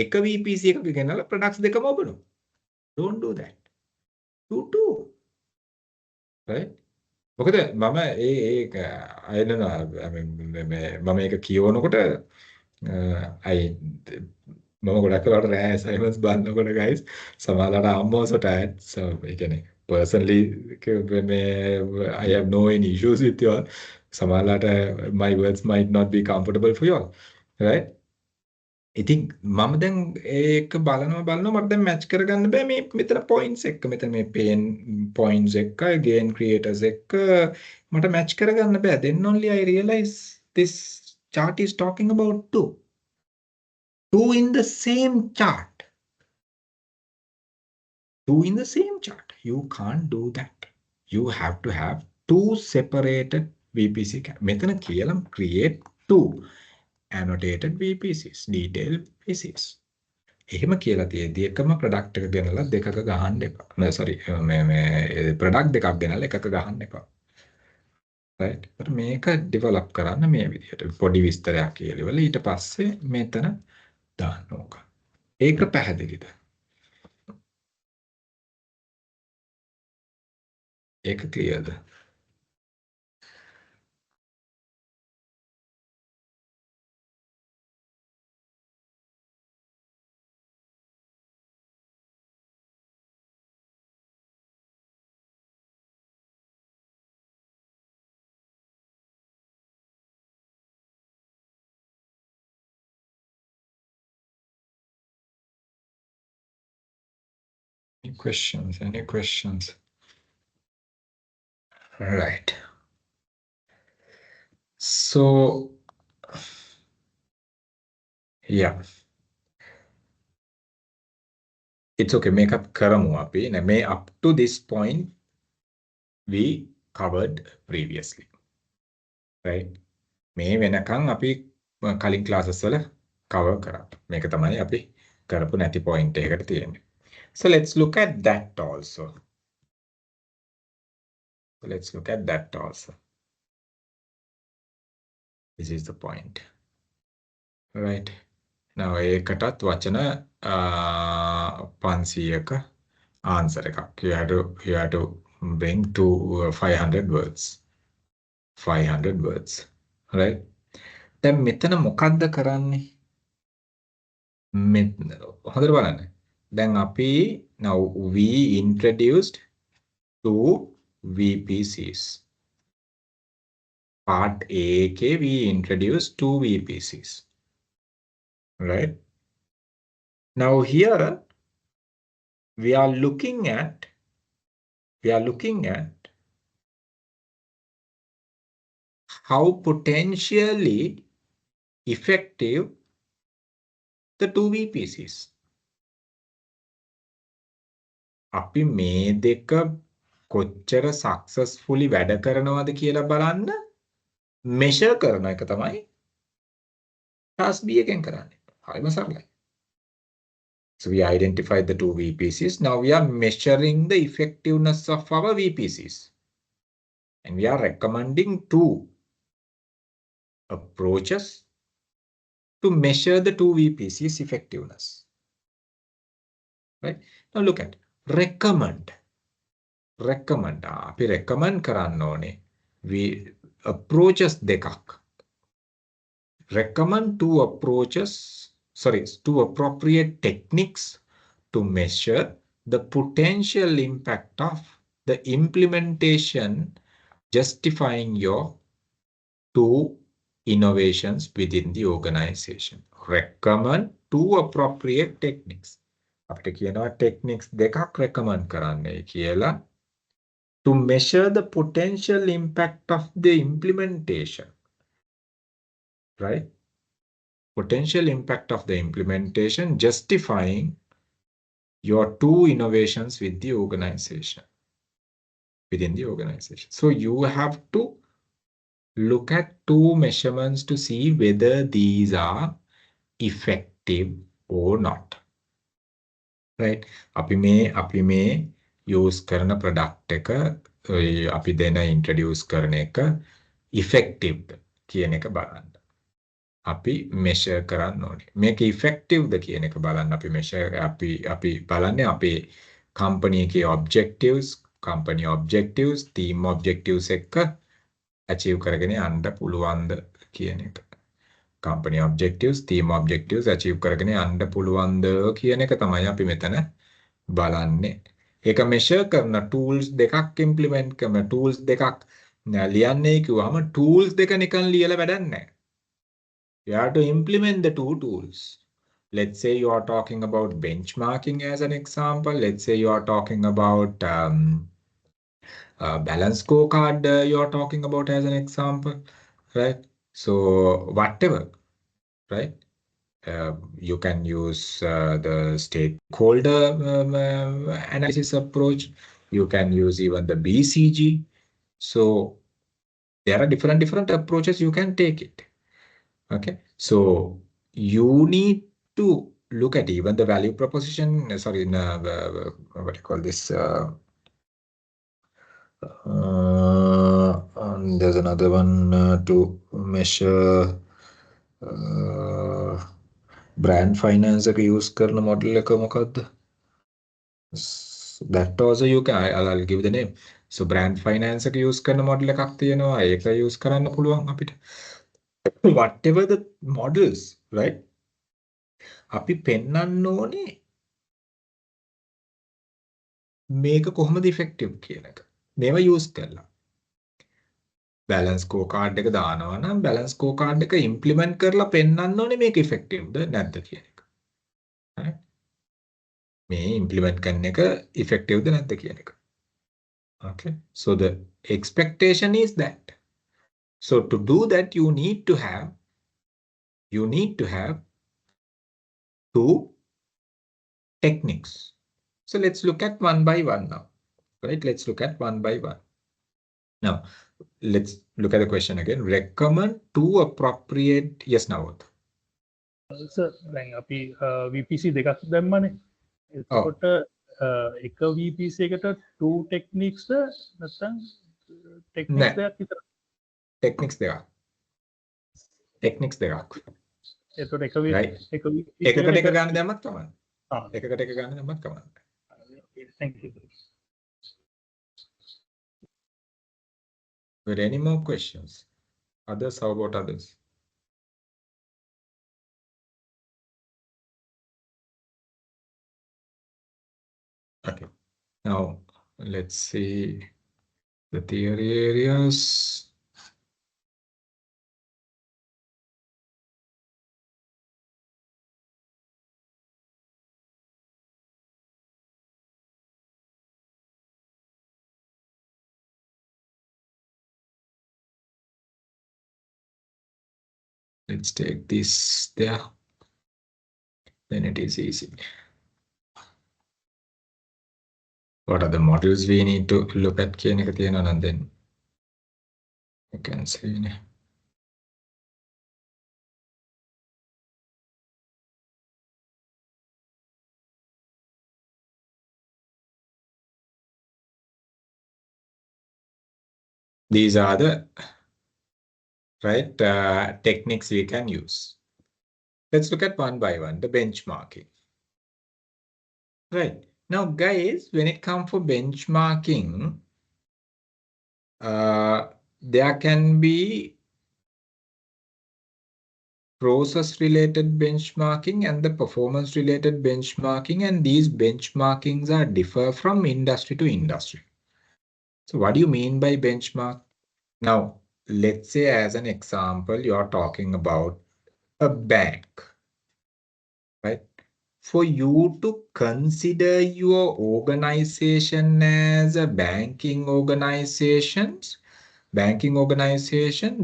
එක VPC එකක ගෙනල්ලා ප්‍රොඩක්ට්ස් දෙකම ඔබනවා. Don't do that. You too. Right? මොකද මම I don't know මම ඒක කියවනකොට I මම ගොඩක් වෙලාවට රෑ assignments බලනකොට guys සමහරවිට I'm also tired so ඒ කියන්නේ personally I have no any issues with you all. සමහරවිට my words might not be comfortable for you all. Right? ඉතින් මම දැන් ඒක බලනවා මට දැන් මැච් කරගන්න බෑ මේ මෙතන points එක්ක මෙතන මේ pain points එක්ක gain creators එක්ක මට මැච් කරගන්න බෑ. Then only I realize this chart is talking about two in the same chart. Two in the same chart. You can't do that. You have to have two separated VPC. මෙතන කියලා create two annotated VPCs, detailed VPCs. එහෙම කියලා තියෙද්දි එකම product එක ගෙනලා දෙකක ගහන්න එපා. sorry මේ product දෙකක් ගෙනලා එකක ගහන්න එපා. right? but මේක develop කරන්න මේ විදිහට පොඩි විස්තරයක් කියලා ඊට පස්සේ මෙතන දාන්න ඕක. ඒක පැහැදිලිද? ඒක clearද? Any questions? All right. So, yeah. It's okay. Make up කරමු අපි. මේ up to this point we covered previously. Right? මේ වෙනකන් අපි කලින් classes වල cover කරා. මේක තමයි අපි කරපු නැති point එකකට තියෙන්නේ. So let's look at that also. This is the point. Right. Now ඒකටත් වචන 500ක answer එකක්. You have to bring to 500 words. 500 words. Right? දැන් මෙතන මොකද්ද කරන්නේ? හොඳට බලන්න. දැන් අපි now we introduced two VPCs. Part A के we introduced two VPCs. Right? Now here we are looking at how potentially effective the two VPCs. අපි මේ දෙක කොච්චර successfully වැඩ කරනවද කියලා බලන්න measure කරන එක තමයි task B එකෙන් කරන්නේ. හරිම සරලයි. So we identified the two VPCs. Now we are measuring the effectiveness of our VPCs. And we are recommending two approaches to measure the two VPCs effectiveness. Right? Now look at recommend. අපි recommend කරන්න ඕනේ. We approaches දෙකක්. Recommend two appropriate techniques to measure the potential impact of the implementation justifying your two innovations within the organization. Recommend two appropriate techniques. අපිට කියනවා techniques දෙකක් recommend කරන්නයි කියලා to measure the potential impact of the implementation. Right? Potential impact of the implementation justifying your two innovations with the organization, within the organization. So you have to look at two measurements to see whether these are effective or not. Right? අපි මේ use කරන product එක අපි දෙන introduce කරන එක effective කියන එක බලන්න. අපි measure කරන්න ඕනේ. මේක effective ද කියන එක බලන්න අපි measure අපි බලන්නේ අපේ company එකේ company objectives, team objectives එක achieve කරගෙන යන්න පුළුවන්ද කියන එක. Company objectives, team objectives achieve කරගෙන යන්න පුළුවන්ද කියන එක තමයි අපි මෙතන බලන්නේ. ඒක measure කරන tools දෙකක් implement කරන tools දෙකක් ලියන්නේ කිව්වම tools දෙක නිකන් ලියලා වැඩක් නැහැ. You have to implement the two tools. Let's say you are talking about benchmarking as an example. Let's say you are talking about balance scorecard you are talking about as an example, right? So whatever, right? You can use the stakeholder analysis approach. You can use even the BCG. So there are different approaches you can take it. Okay, so you need to look at even the value proposition. Sorry, what do you call this? And there's another one to measure brand finance එක use කරන model එක මොකක්ද? That also you can, I'll give the name. So brand finance එක use කරන model එකක් තියෙනවා. ඒක use කරන්න පුළුවන් අපිට. Whatever the models, right? අපි පෙන්වන්න ඕනේ මේක කොහොමද effective කියන එක. මේව use කරලා. balance scorecard එක දානවා නම් balance scorecard එක implement කරලා පෙන්වන්න ඕනේ මේක effective ද නැද්ද කියන එක. right? මේ implement කරන එක effective ද නැද්ද කියන එක. Okay, so the expectation is that. So to do that you need to have two techniques. So let's look at one by one now. Right? Let's look at one by one. Now, let's look at the question again. Recommend two appropriate. Yes, now. Sir, දැන් අපි VPC දෙකක් දැම්මනේ. එතකොට එක VPC එකට two techniques නැත්නම් techniques දෙකක් විතර. Techniques දෙකක්. එතකොට එක එකකට එක ගන්න දැම්මත් කමන්න. එකකට එක ගන්න දැම්මත් කමන්න. Thank you. Were there any more questions? Others, how about others? Okay, now let's see the theory areas. Let's take this there. Then it is easy. What are the models we need to look at? And then you can see. These are the techniques we can use. Let's look at one by one, the benchmarking. Right. Now, guys, when it comes for benchmarking, there can be process-related benchmarking and the performance-related benchmarking, and these benchmarkings are differ from industry to industry. So what do you mean by benchmark? Now, let's say as an example, you're talking about a bank, right? For you to consider your organization as a banking organization,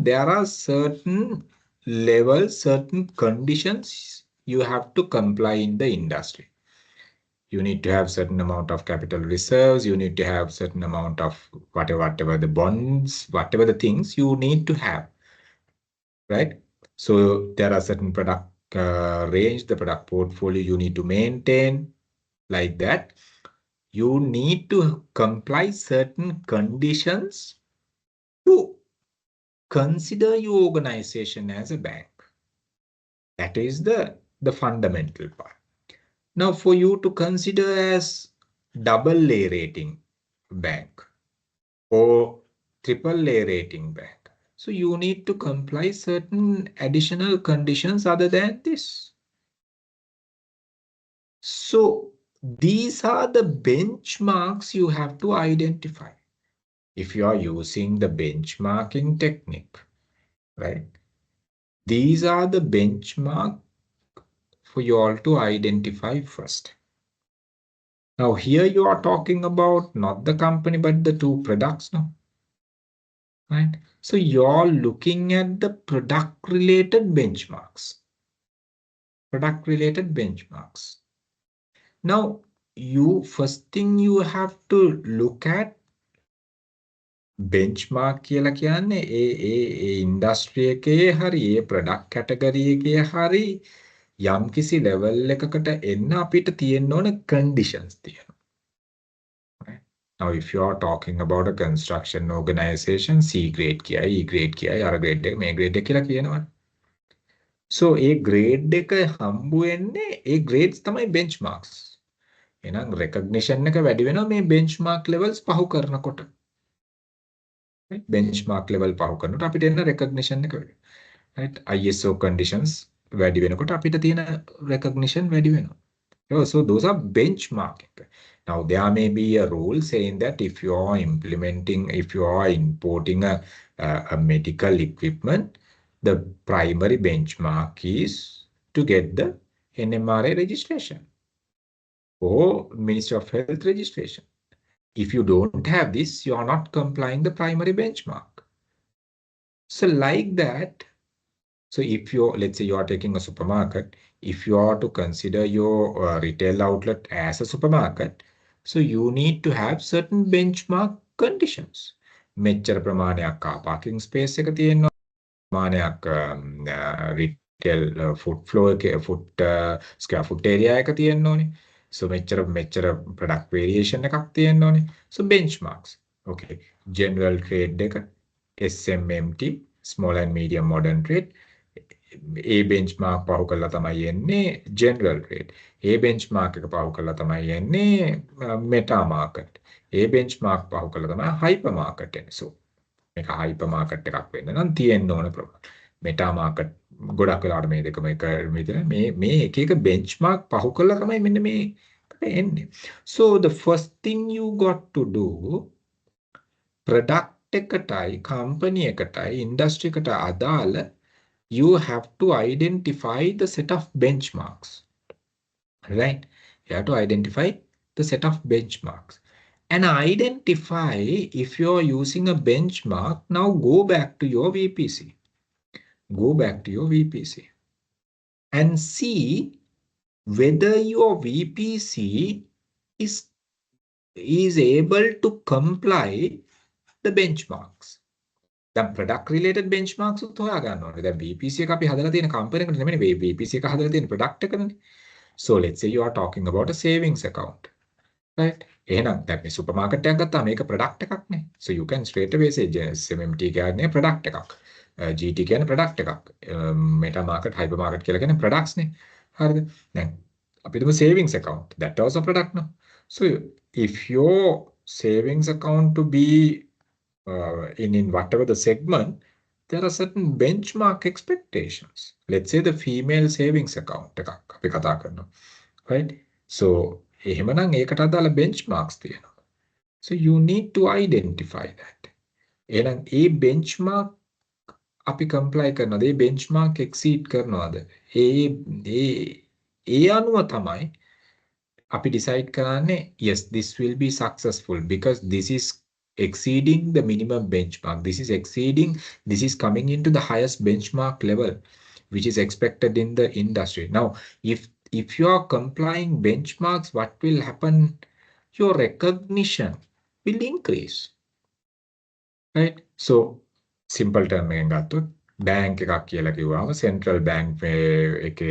there are certain levels, certain conditions you have to comply in the industry. You need to have certain amount of capital reserves. You need to have certain amount of whatever the bonds, whatever the things you need to have, right? So there are certain product range, the product portfolio you need to maintain like that. You need to comply certain conditions to consider your organization as a bank. That is the fundamental part. Now, for you to consider as double A rating bank or triple A rating bank, so you need to comply certain additional conditions other than this. So these are the benchmarks you have to identify. If you are using the benchmarking technique, right? These are the benchmark for you all to identify first. Now here you are talking about not the company, but the two products now, right? So you're looking at the product-related benchmarks. Product-related benchmarks. Now, first thing you have to look at benchmark කියලා කියන්නේ ඒ industry එකේ හරි ඒ product category එකේ හරි යම්කිසි level එකකට එන්න අපිට තියෙන්න ඕන conditions තියෙනවා. Right? Now if you are talking about a construction organization, C grade කියයි, E grade කියයි, අර grade එක මේ grade එක කියලා කියනවනේ. So ඒ grade එක හම්බ වෙන්නේ ඒ grades තමයි benchmarks. එහෙනම් recognition එක වැඩි වෙනවා මේ benchmark levels පහු කරනකොට. benchmark level පහු කරනකොට අපිට එන්න recognition එක වැඩි. Right? ISO conditions වැඩි වෙනකොට අපිට තියෙන recognition වැඩි වෙනවා. So those are benchmarking. Now there may be a rule saying that if you are importing a medical equipment, the primary benchmark is to get the NMRA registration or Ministry of Health registration. If you don't have this, you are not complying the primary benchmark. So like that, so if let's say you are taking a supermarket, if you are to consider your retail outlet as a supermarket, so you need to have certain benchmark conditions. මෙච්චර ප්‍රමාණයක් car parking space එක තියෙනවා. ප්‍රමාණයක් retail foot floor එකේ square foot area එක තියෙන්න ඕනේ. So මෙච්චර product variation එකක් තියෙන්න ඕනේ. So benchmarks. Okay. General trade එක, SMMT, small and medium modern trade, A benchmark පහු කරලා තමයි එන්නේ general rate. A benchmark එක පහු කරලා තමයි එන්නේ meta market. A benchmark පහු කරලා තමයි hyper market එන්නේ. So මේක hyper market එකක් වෙන්න නම් තියෙන්න ඕන ප්‍රමාණය. meta market ගොඩක් වෙලාවට මේ දෙකම එක විදිහට මේ එක එක benchmark පහු කරලා තමයි මෙන්න මේ එන්නේ. So the first thing you got to do product එකටයි company එකටයි industry එකට අදාළ you have to identify the set of benchmarks, right? You have to identify the set of benchmarks and identify if you're using a benchmark. Now go back to your VPC. Go back to your VPC and see whether your VPC is able to comply the benchmarks. දැන් product related benchmarks උත් හොයා ගන්න ඕනේ. දැන් VPC එක අපි හදලා තියෙන company එකට නෙමෙයි VPC එක හදලා තියෙන product එකනේ. So let's say you are talking about a savings account. Right? එහෙනම් දැන් මේ supermarket එකක් ගත්තාම මේක product එකක් නේ. So you can straight away say SMMT කියන්නේ product එකක්. GT කියන්නේ product එකක්. Meta market, hyper market කියලා කියන්නේ products නේ. හරිද? දැන් අපි දුමු savings account. That also product no. So if your savings account to be in whatever the segment, there are certain benchmark expectations. Let's say the female savings account එකක් අපි කතා කරනවා. Right? So එහෙමනම් ඒකට අදාළ benchmarks තියෙනවා. So you need to identify that. එහෙනම් ඒ benchmark අපි comply කරනවාද? ඒ benchmark exceed කරනවාද? ඒ අනුව තමයි අපි decide කරන්නේ yes this will be successful because this is exceeding the minimum benchmark. This is coming into the highest benchmark level which is expected in the industry. Now if you are complying benchmarks, what will happen? Your recognition will increase, right? So simple term එකෙන් ගත්තොත් bank එකක් කියලා කිව්වම central bank එකේ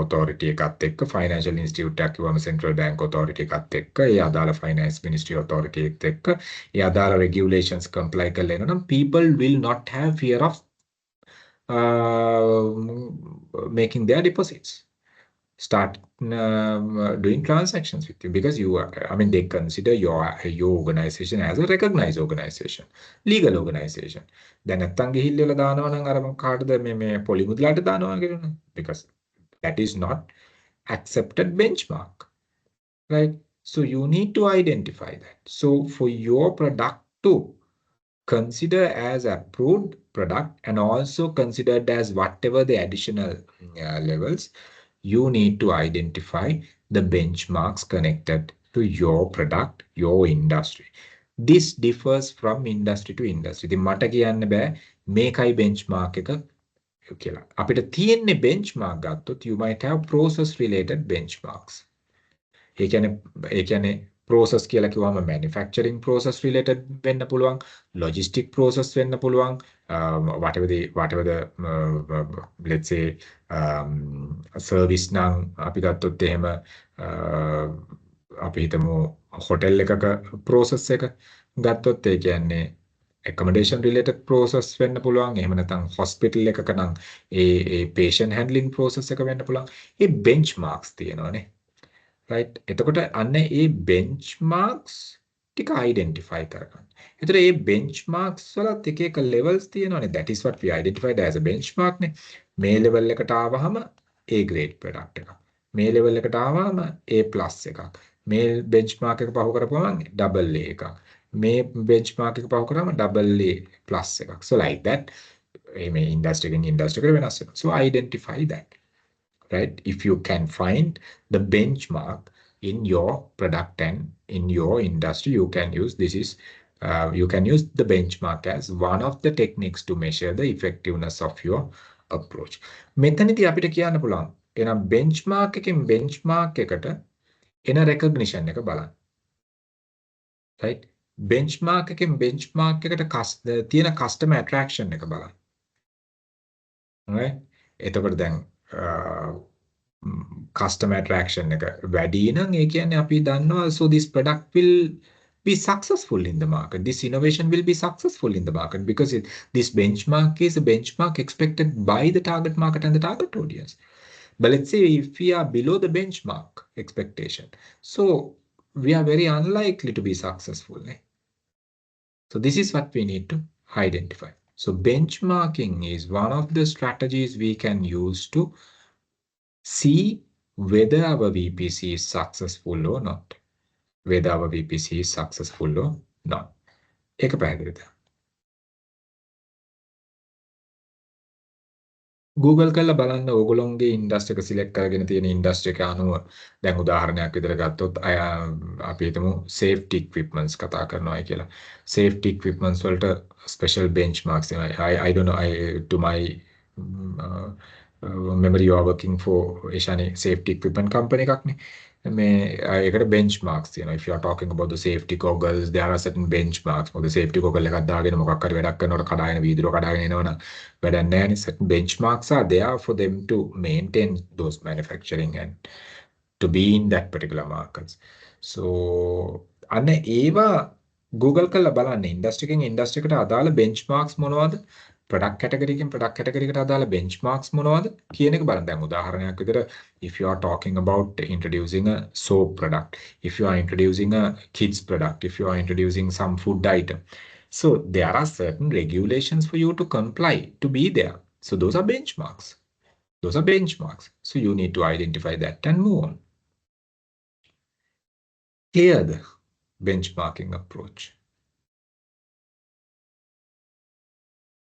authority එකත් එක්ක financial institute එකක් කිව්වම central bank authority එකත් එක්ක ඒ අදාළ finance ministry authority එකත් එක්ක ඒ අදාළ regulations comply කරලා එනවා නම් people will not have fear of making their deposits, start doing transactions with you because you are, I mean, they consider your organization as a recognized organization, legal organization. දැන් නැත්තම් ගිහිල්ලා දානවා නම් අර කාටද මේ පොලි මුදලාට දානවා කියනවා because that is not accepted benchmark, right? So you need to identify that. So for your product to consider as approved product and also considered as whatever the additional levels, you need to identify the benchmarks connected to your product, your industry. This differs from industry to industry. ඉතින් මට කියන්න බෑ මේකයි benchmark එක කියලා. අපිට තියෙන්නේ benchmark ගත්තොත් you might have process related benchmarks. ඒ කියන්නේ process කියලා කිව්වම manufacturing process related වෙන්න පුළුවන්, logistic process වෙන්න පුළුවන්, whatever the let's say service නම් අපි ගත්තොත් එහෙම අපි හිතමු hotel එකක process එක ගත්තොත් ඒ කියන්නේ accommodation related process වෙන්න පුළුවන්. එහෙම නැත්නම් hospital එකක නම් ඒ patient handling process එක වෙන්න පුළුවන්. ඒ benchmarks තියෙනවානේ. right? එතකොට අන්න ඒ benchmarks ටික identify කරගන්න. එතකොට මේ benchmarks වලත් එක එක levels තියෙනවානේ. That is what we identified as a benchmark නේ. මේ level එකට ආවහම A grade product එකක්. මේ level එකට ආවහම A+ එකක්. මේ benchmark එක පහු කරපුවම double A එකක්. මේ benchmark එක පහු කරාම double A+ එකක්. So like that මේ industry එකෙන් industry එකට වෙනස් වෙනවා. So identify that. Right? If you can find the benchmark in your product and in your industry, you can use you can use the benchmark as one of the techniques to measure the effectiveness of your approach. මෙතනදී අපිට කියන්න පුළුවන් එහෙනම් benchmark එකෙන් benchmark එකට එන recognition එක බලන්න. Right? benchmark එකෙන් benchmark එකට තියෙන customer attraction එක බලන්න. Right? එතකොට දැන් customer attraction එක වැඩි නම් ඒ කියන්නේ අපි දන්නවා so this product will be successful in the market. This innovation will be successful in the market because this benchmark is a benchmark expected by the target market and the target audience. But let's say if we are below the benchmark expectation, so we are very unlikely to be successful. So this is what we need to identify. So benchmarking is one of the strategies we can use to see whether our VPC is successful or not. Whether our VPC is successful or not. ඒක පැහැදිලිද? Google කරලා බලන්න ඕගොල්ලෝගේ industry එක select කරගෙන තියෙන industry එක අනුව දැන් උදාහරණයක් විදිහට ගත්තොත් අපි හිතමු safety equipments කතා කරනවා කියලා. Safety equipments වලට special benchmarks තියෙනවා. I don't know, to my memory, you are working for Ishani safety equipment company එකක්නේ. ඒකට benchmarks තියෙනවා. If you are talking about the safety goggles, there are certain benchmarks. මොකද safety goggle එකක් දාගෙන මොකක් හරි වැඩක් කරනකොට කඩාගෙන වීදුරුව කඩාගෙන එනවනම් වැඩක් නැහැ. Certain benchmarks are there for them to maintain those manufacturing and to be in that particular markets. So අන්න ඒවා Google කරලා බලන්න ඉන්ඩස්ට්‍රි එකෙන් ඉන්ඩස්ට්‍රි එකට අදාළ benchmarks මොනවද? product category එකෙන් product category එකට අදාළ benchmarks මොනවද කියන එක බලන්න. දැන් උදාහරණයක් විදිහට if you are talking about introducing a soap product, if you are introducing a kids product, if you are introducing some food item, so there are certain regulations for you to comply to be there. So those are benchmarks. Those are benchmarks. So you need to identify that and move on. Clear the benchmarking approach.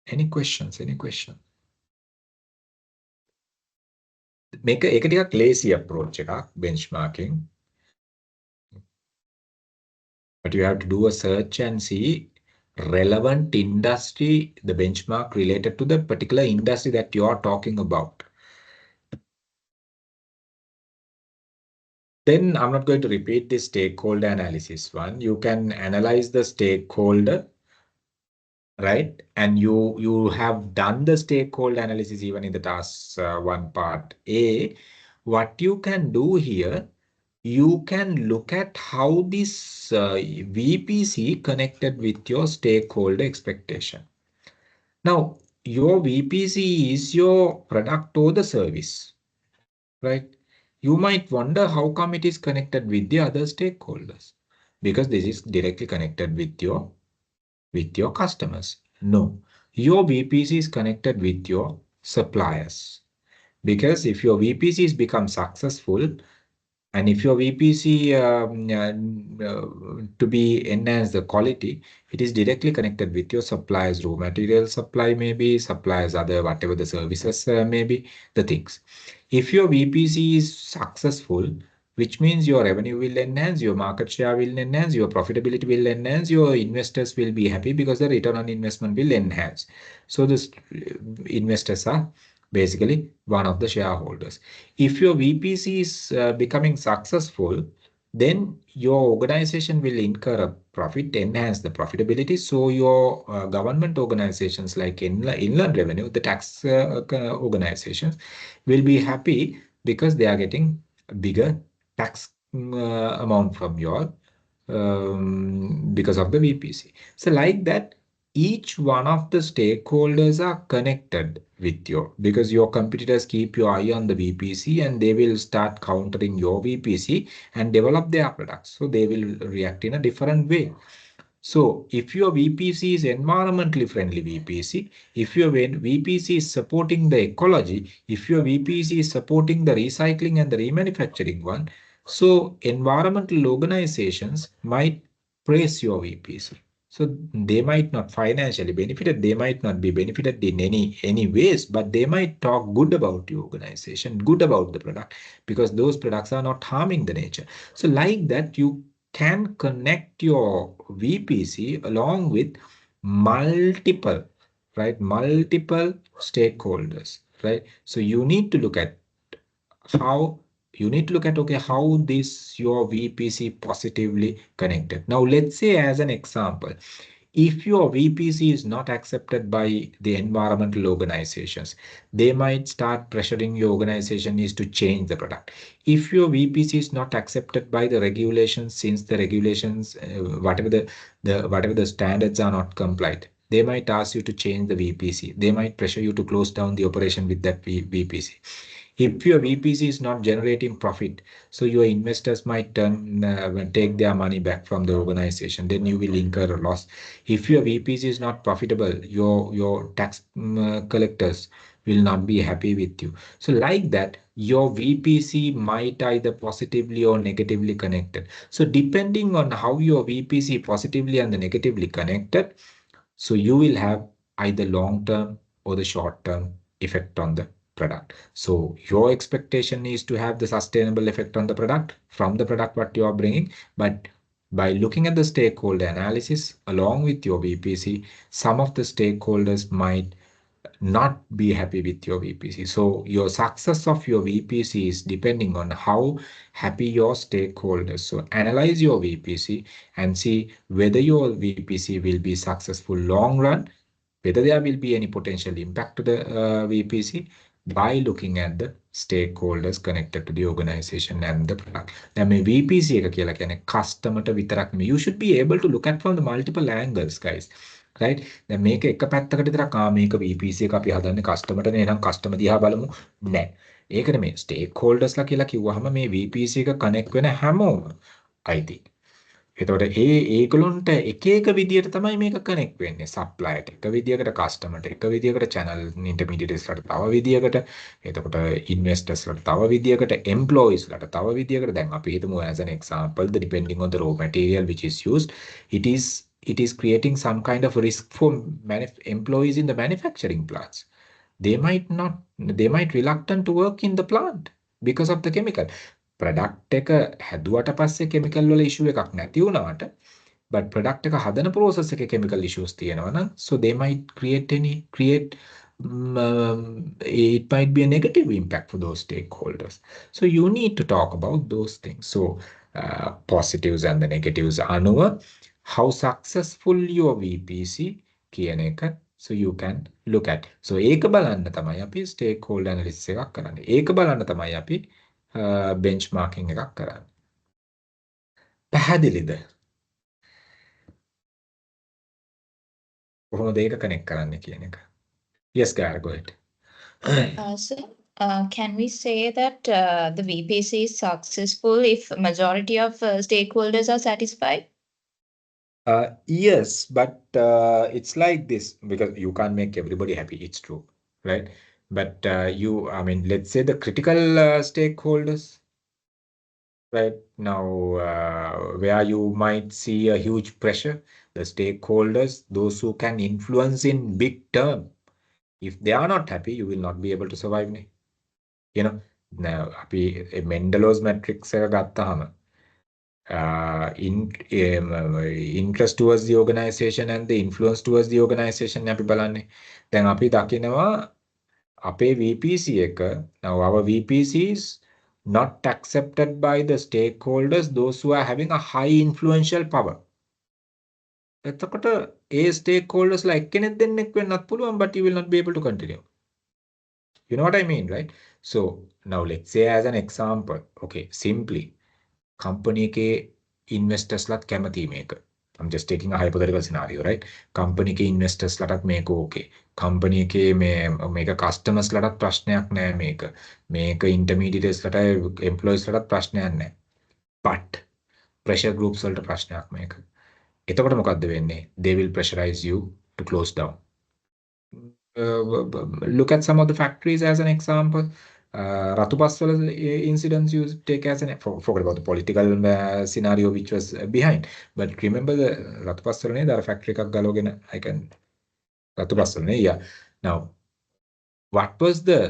Any questions? Any question? Make a lazy approach, benchmarking. But you have to do a search and see relevant industry, the benchmark related to the particular industry that you are talking about. Then I'm not going to repeat this stakeholder analysis one. You can analyze the stakeholder, right? And you have done the stakeholder analysis even in the task one part A. What you can do here, you can look at how this VPC connected with your stakeholder expectation. Now, your VPC is your product or the service, right? You might wonder how come it is connected with the other stakeholders, because this is directly connected with your customers. No, your VPC is connected with your suppliers, because if your VPCs become successful, and if your VPC to be enhance the quality, it is directly connected with your suppliers, raw material supply maybe, suppliers other whatever the services maybe, the things. If your VPC is successful, which means your revenue will enhance, your market share will enhance, your profitability will enhance, your investors will be happy because the return on investment will enhance. So the investors are basically one of the shareholders. If your VPC is becoming successful, then your organization will incur a profit, enhance the profitability. So your government organizations like inland revenue, the tax organizations will be happy because they are getting a bigger tax amount from your because of the VPC. So like that, each one of the stakeholders are connected with you, because your competitors keep your eye on the VPC and they will start countering your VPC and develop their products. So they will react in a different way. So if your VPC is environmentally friendly VPC, if your VPC is supporting the ecology, if your VPC is supporting the recycling and the remanufacturing one, so environmental organizations might praise your VPC. So they might not financially benefit, they might not be benefited in any ways, but they might talk good about your organization, good about the product, because those products are not harming the nature. So like that, you can connect your VPC along with multiple, right? Multiple stakeholders, right? So you need to look at okay, how this your VPC positively connected. Now let's say as an example, If your VPC is not accepted by the environmental organizations, they might start pressuring your organization is to change the product. If your VPC is not accepted by the regulations, since the regulations, whatever the standards are not complied, they might ask you to change the VPC. They might pressure you to close down the operation with that VPC. If your VPC is not generating profit, so your investors might take their money back from the organization, then you will incur a loss. If your VPC is not profitable, your tax collectors will not be happy with you. So like that, your VPC might either positively or negatively connected. So depending on how your VPC positively and negatively connected, so you will have either long-term or the short-term effect on the product. So your expectation is to have the sustainable effect on the product from the product what you are bringing. But by looking at the stakeholder analysis along with your VPC, some of the stakeholders might not be happy with your VPC. So your success of your VPC is depending on how happy your stakeholders. So analyze your VPC and see whether your VPC will be successful long run, whether there will be any potential impact to the VPC by looking at the stakeholders connected to the organization and the product. Now, VPC එක කියලා කියන්නේ customer ට විතරක් නෙමෙයි. You should be able to look at from the multiple angles, guys. right? දැන් මේක එක පැත්තකට විතරක් මේක VPC එක අපි හදන්නේ customer ටනේ එහෙනම් customer දිහා බලමු. නෑ. ඒක නෙමෙයි. stakeholdersලා කියලා කිව්වහම මේ VPC එක connect වෙන හැමෝම අයිති. එතකොට ඒගොල්ලොන්ට එක එක විදියට තමයි මේක කනෙක්ට් වෙන්නේ. සප්ලයර්ට එක විදියකට, කස්ටමර්ට එක විදියකට, channel intermediaries-ලාට තව විදියකට, එතකොට investors-ලාට තව විදියකට, employees-ලාට තව විදියකට. දැන් අපි හිතමු as an example, the depending on the raw material which is used, it is creating some kind of risk for employees in the manufacturing plants. They might reluctant to work in the plant because of the chemical. Product එක හැදුවට පස්සේ chemical වල ඉෂුව එකක් නැති වුණාට but product එක හදන process එකේ chemical issues තියෙනවා නම් so they might create it might be a negative impact for those stakeholders. So you need to talk about those things. So positives and the negatives අනුව how successful your VPC කියන එක so you can look at. So ඒක බලන්න තමයි අපි stakeholder analysis එකක් කරන්නේ. ඒක බලන්න තමයි අපි benchmarking එකක් කරන්නේ. පැහැදිලිද? කොහොමද ඒක කනෙක්ට් කරන්නේ කියන එක? Yes, Gara, go ahead. So, can we say that the VPC is successful if majority of stakeholders are satisfied? Yes, but it's like this because you can't make everybody happy. It's true, right? But I mean, let's say the critical stakeholders, right? Now, where you might see a huge pressure, the stakeholders, those who can influence in big term, if they are not happy, you will not be able to survive. You know, now, අපි Mendelow's matrix එක ගත්තාම interest towards the organization and the influence towards the organization අපි බලන්නේ. දැන් අපි දකිනවා අපේ VPC එක now our VPC is not accepted by the stakeholders, those who are having a high influential power. එතකොට ඒ stakeholders ලා එක්කෙනෙක් දෙන්නෙක් වෙන්නත් පුළුවන් but you will not be able to continue. You know what I mean, right? So now let's say as an example, okay, simply company එකේ investors ලාත් කැමති මේක. I'm just taking a hypothetical scenario, right? company එකේ investors ලාටත් මේක okay. company එකේ මේක customers ලාටත් ප්‍රශ්නයක් නෑ මේක. මේක intermediaries ලාට employees ලාටත් ප්‍රශ්නයක් නෑ. but pressure groups වලට ප්‍රශ්නයක් මේක. එතකොට මොකද්ද වෙන්නේ? They will pressurize you to close down. Look at some of the factories as an example. Ratupaswala incidents you take as an forget about the political scenario which was behind, but remember the Ratupaswala ne the factory එකක් ගලවගෙන I can Ratupaswala ne yeah. Now what was the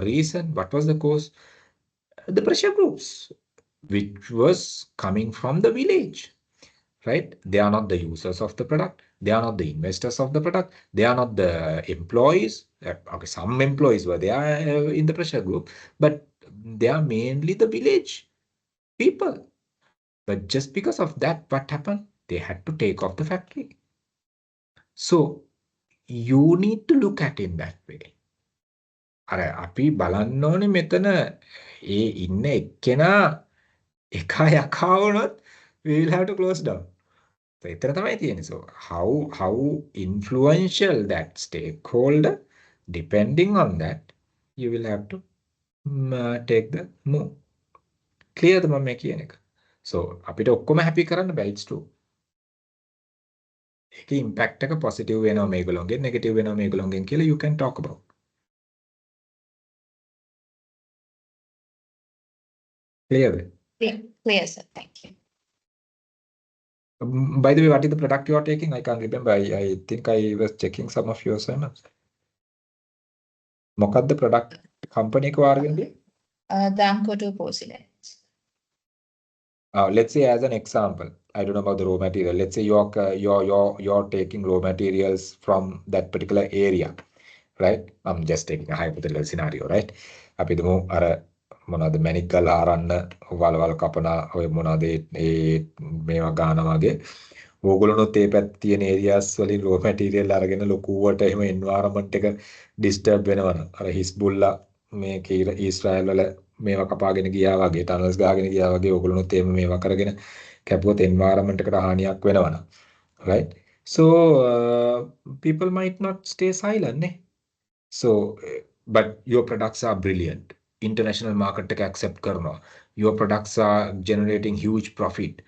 reason, what was the cause? The pressure groups which was coming from the village, right? They are not the users of the product. They are not the investors of the product. They are not the employees. Okay, some employees were there in the pressure group, but they are mainly the village people. But just because of that, what happened? They had to take off the factory. So you need to look at it in that way. අර අපි බලන්න ඕනේ මෙතන ඒ ඉන්න එක්කෙනා එකා යකා වුණොත් we will have to close down. So එතන තමයි තියෙන්නේ. So how influential that stakeholder, depending on that, you will have to take the move. Clear මම මේ කියන එක. So අපිට ඔක්කොම happy කරන්න බෑ, it's true. ඒකේ impact එක positive වෙනවා මේගොල්ලෝගෙන්, negative වෙනවා මේගොල්ලෝගෙන් කියලා you can talk about. Clear? Clear, sir. Thank you. By the way, what is the product you are taking? I can't remember. I think I was checking some of your assignments. මොකක්ද product company එක වාරගෙනදී? Lanka to porcelain. Let's say as an example, I don't know about the raw material. Let's say you're taking raw materials from that particular area, right? I'm just taking a hypothetical scenario, right? අපි දුමු අර මොනවාද මැනික් ගල් ආරන්න වලවල් කපන ඔය මොනවාද ඒ මේවා ගාන වගේ ඕගොල්ලොනොත් ඒ පැත්තේ තියෙන areas වලින් raw material අරගෙන ලොකුවට එහෙම environment එක disturb වෙනවනම් අර හිස්බුල්ලා මේක ඊශ්‍රායල් වල මේවා කපාගෙන ගියා වගේ tunnels ගාගෙන ගියා වගේ ඕගොල්ලොනොත් එහෙම මේවා කරගෙන කැපුවොත් environment එකට හානියක් වෙනවනම්, right? So people might not stay silent, ne? So but your products are brilliant. International market එක accept කරනවා. Your products are generating huge profit.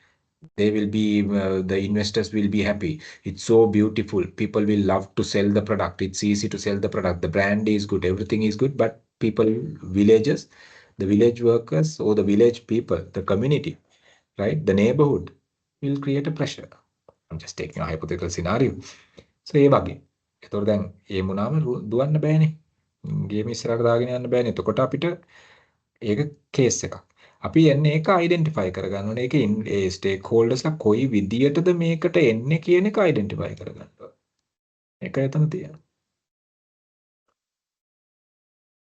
They will be the investors will be happy. It's so beautiful. People will love to sell the product. It's easy to sell the product. The brand is good. Everything is good. But people, villages, the village workers or the village people, the community, right? The neighborhood will create a pressure. I'm just taking a hypothetical scenario. So ඒ වගේ. ඒතකොට දැන් ඒ මුණාම දුවන්න බෑනේ. ගේම ඉස්සරහට දාගෙන යන්න බෑනේ. එතකොට අපිට ඒක කේස් එකක්. අපි එන්නේ ඒක අයිඩෙන්ටිෆයි කරගන්න ඕනේ. ඒකේ ඒ ස්ටේක් හෝල්ඩර්ස්ලා කොයි විදියටද මේකට එන්නේ කියන එක අයිඩෙන්ටිෆයි කරගන්න ඕනේ. ඒක එතන තියෙනවා.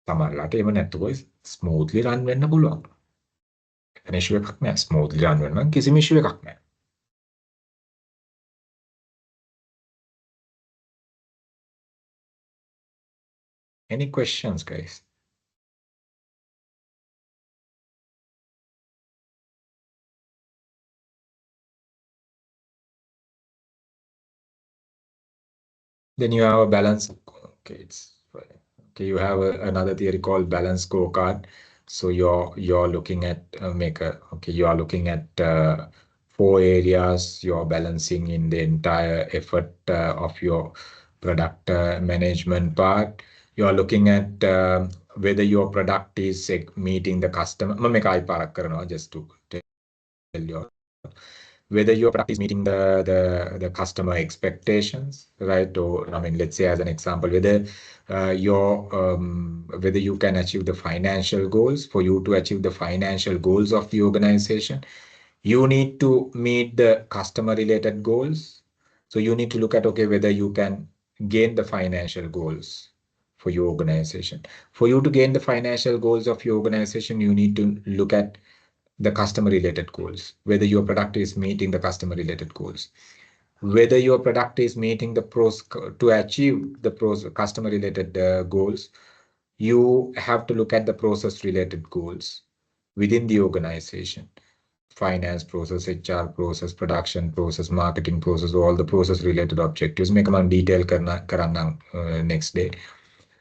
සමහරවිට එහෙම නැත්නම් ස්මූත්ලි රන් වෙන්න පුළුවන්. එතන ඉෂුව එකක් නෑ. ස්මූත්ලි රන් වෙන්න නම් කිසිම ඉෂුව එකක් නෑ. Any questions, guys? Then you have a balance. Okay, it's okay. You have another theory called balance scorecard. So you're looking at you are looking at 4 areas you're balancing in the entire effort of your product management part. You are looking at whether your product is meeting the customer. Just to tell you whether your product is meeting the customer expectations, right? Or I mean, let's say as an example, whether whether you can achieve the financial goals. For you to achieve the financial goals of the organization, you need to meet the customer related goals. So you need to look at, okay, whether you can gain the financial goals for your organization. For you to gain the financial goals of your organization, you need to look at the customer related goals, whether your product is meeting the customer related goals, whether your product is meeting the to achieve the customer related goals. You have to look at the process related goals within the organization. Finance process, HR process, production process, marketing process, all the process related objectives. Make them detail karana next day.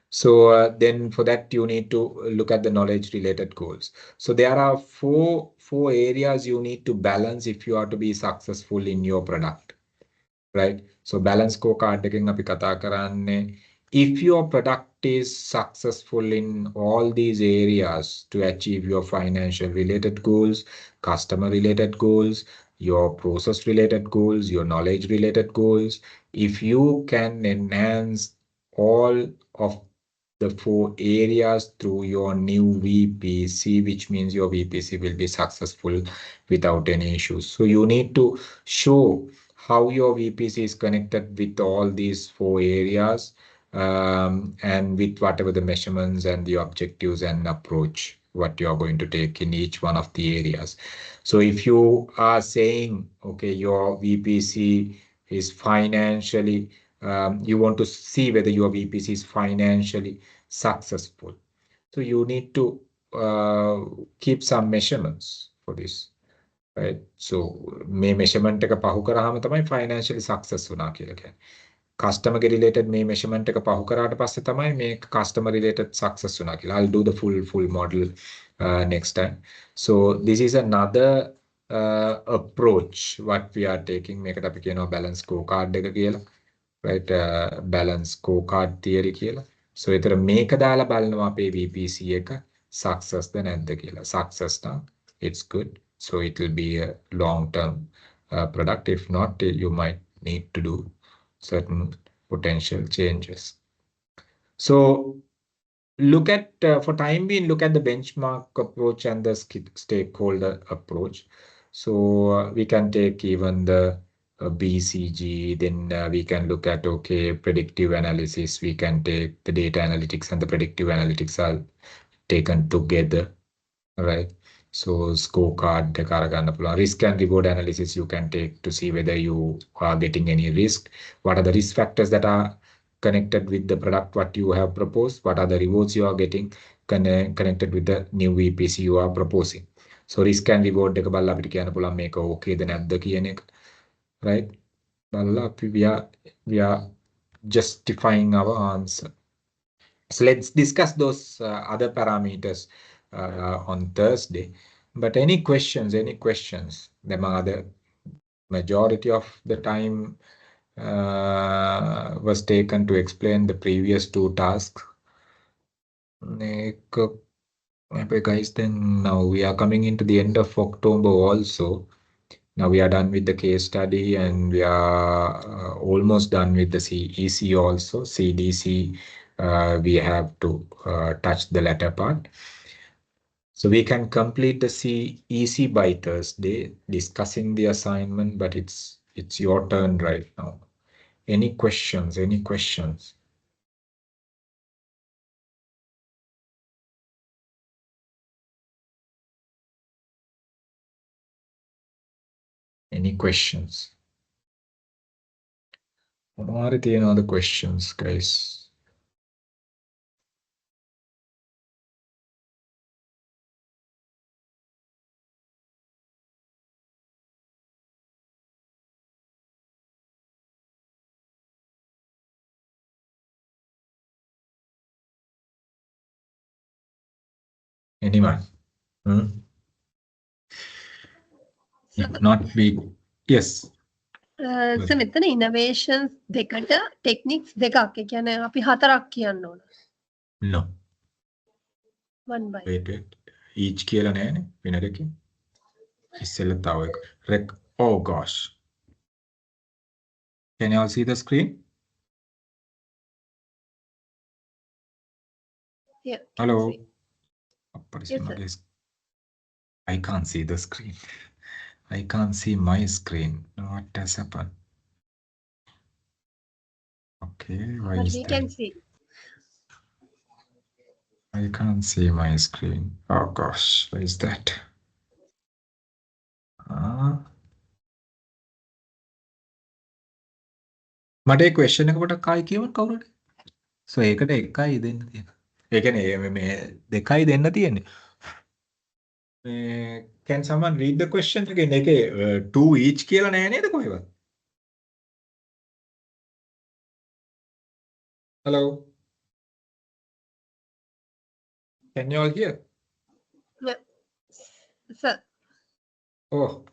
So then for that, you need to look at the knowledge related goals. So there are four areas you need to balance if you are to be successful in your product, right? So balance scorecard එකෙන් අපි කතා කරන්නේ if your product is successful in all these areas to achieve your financial related goals, customer related goals, your process related goals, your knowledge related goals, if you can enhance all of the 4 areas through your new VPC, which means your VPC will be successful without any issues. So you need to show how your VPC is connected with all these 4 areas and with whatever the measurements and the objectives and approach what you are going to take in each one of the areas. So if you are saying, okay, your VPC is financially you want to see whether your VPC is financially successful. So you need to keep some measurements for this, right? So මේ measurement එක පහු කරාම තමයි financially success වුණා කියලා කියන්නේ. Customer related මේ measurement එක පහු කරාට පස්සේ තමයි මේ customer related success වුණා කියලා. I'll do the full model next time. So this is another approach what we are taking. මේකට අපි කියනවා balance scorecard එක කියලා. Right, balance scorecard theory කියලා. So ඒතර මේක දාලා බලනවා අපේ VPC එක success ද නැද්ද කියලා. Success නම් it's good. So it will be a long term product. If not, you might need to do certain potential changes. So look at, for time being, look at the benchmark approach and the stakeholder approach. So we can take even the BCG, then we can look at, okay, predictive analysis. We can take the data analytics and the predictive analytics are taken together, right? So scorecard, risk and reward analysis you can take to see whether you are getting any risk. What are the risk factors that are connected with the product what you have proposed? What are the rewards you are getting connected with the new VPC you are proposing? So risk and reward එක බලලා අපිට කියන්න පුළුවන් මේක ඕකේද නැද්ද කියන එක, right? බලලා අපි we are justifying our answer. So let's discuss those other parameters on Thursday. But any questions? The majority of the time was taken to explain the previous two tasks. Okay, guys, then now we are coming into the end of October also. Now we are done with the case study and we are almost done with the CEC also. CDC, we have to touch the latter part. So we can complete the CEC by Thursday, discussing the assignment, but it's your turn right now. Any questions? Any questions? Any questions? What are any other questions, guys? Anyone? If not, we yes. So මෙතන innovations දෙකට techniques දෙකක්. ඒ කියන්නේ අපි හතරක් කියන්න ඕන. No. One by. Wait. Each කියලා නෑනේ වෙන දෙකකින්. ඉස්සෙල්ලා තව එක. Oh gosh. Can you all see the screen? Yeah. Hello. Yes, sir. I can't see the screen. I can't see my screen. What has happened? Okay, why But is we that? can see. I can't see my screen. Oh gosh, why is that? මට ඒ question එක පොඩක් ආයි කියවන්න කවුරුද? So ඒකට එකයි දෙන්න තියෙනවා. ඒ කියන්නේ මේ දෙකයි දෙන්න තියෙන්නේ. Can someone read the question again? ඒකේ two each කියලා නෑ නේද කොහෙවත්? Hello. Can you all hear? Yeah. Sir. Oh,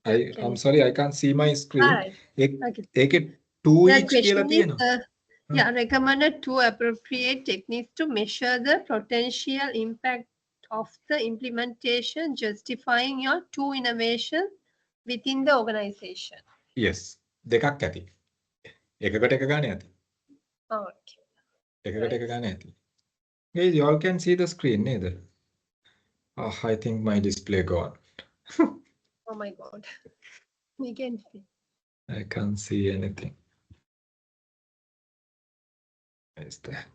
I'm sorry, I can't see my screen. Alright. Okay. ඒකේ two The each කියලා question is, තියෙනවා. recommended two appropriate techniques to measure the potential impact of the implementation, justifying your two innovations within the organization. Yes. දෙකක් ඇති. එකකට එක ගන්න ඇති. Okay. එකකට එක ගන්න ඇති. Guys, you all can see the screen neither. Oh, I think my display gone. Oh my God. We can see. I can't see anything. What is that?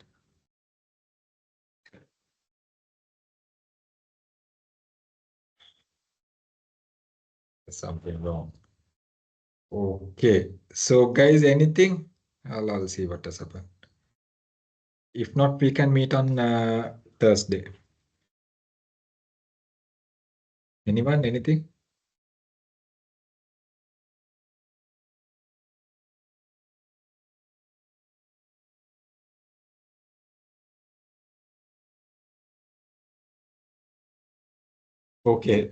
There's something wrong. Okay. So guys, anything? I'll see what has happened. If not, we can meet on Thursday. Anyone? Anything? Okay.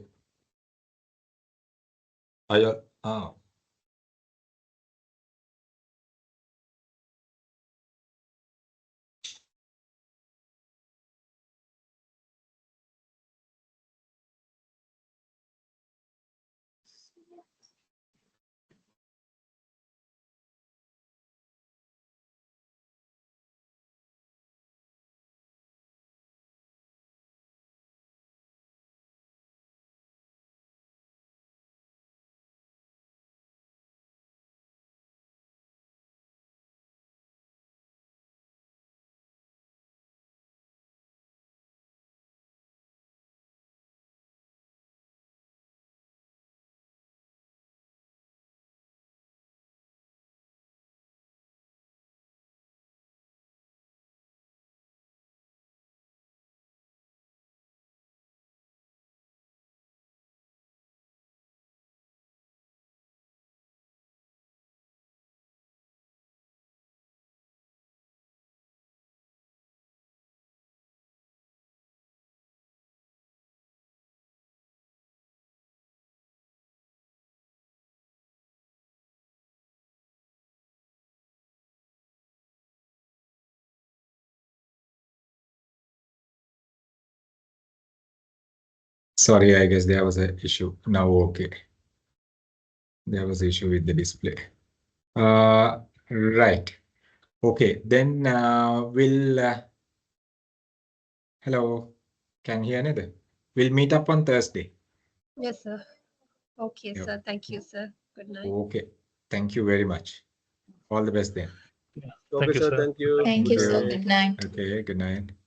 Oh. Sorry, I guess there was an issue. Now, okay. There was an issue with the display. Right. Okay, then we'll... hello, can you hear me? We'll meet up on Thursday. Yes, sir. Okay, Yeah. sir. Thank you, sir. Good night. Okay, thank you very much. All the best then. Yeah. Okay, Thank you, sir. sir. Thank you. Thank you, Good sir. day. Good night. Okay, good night.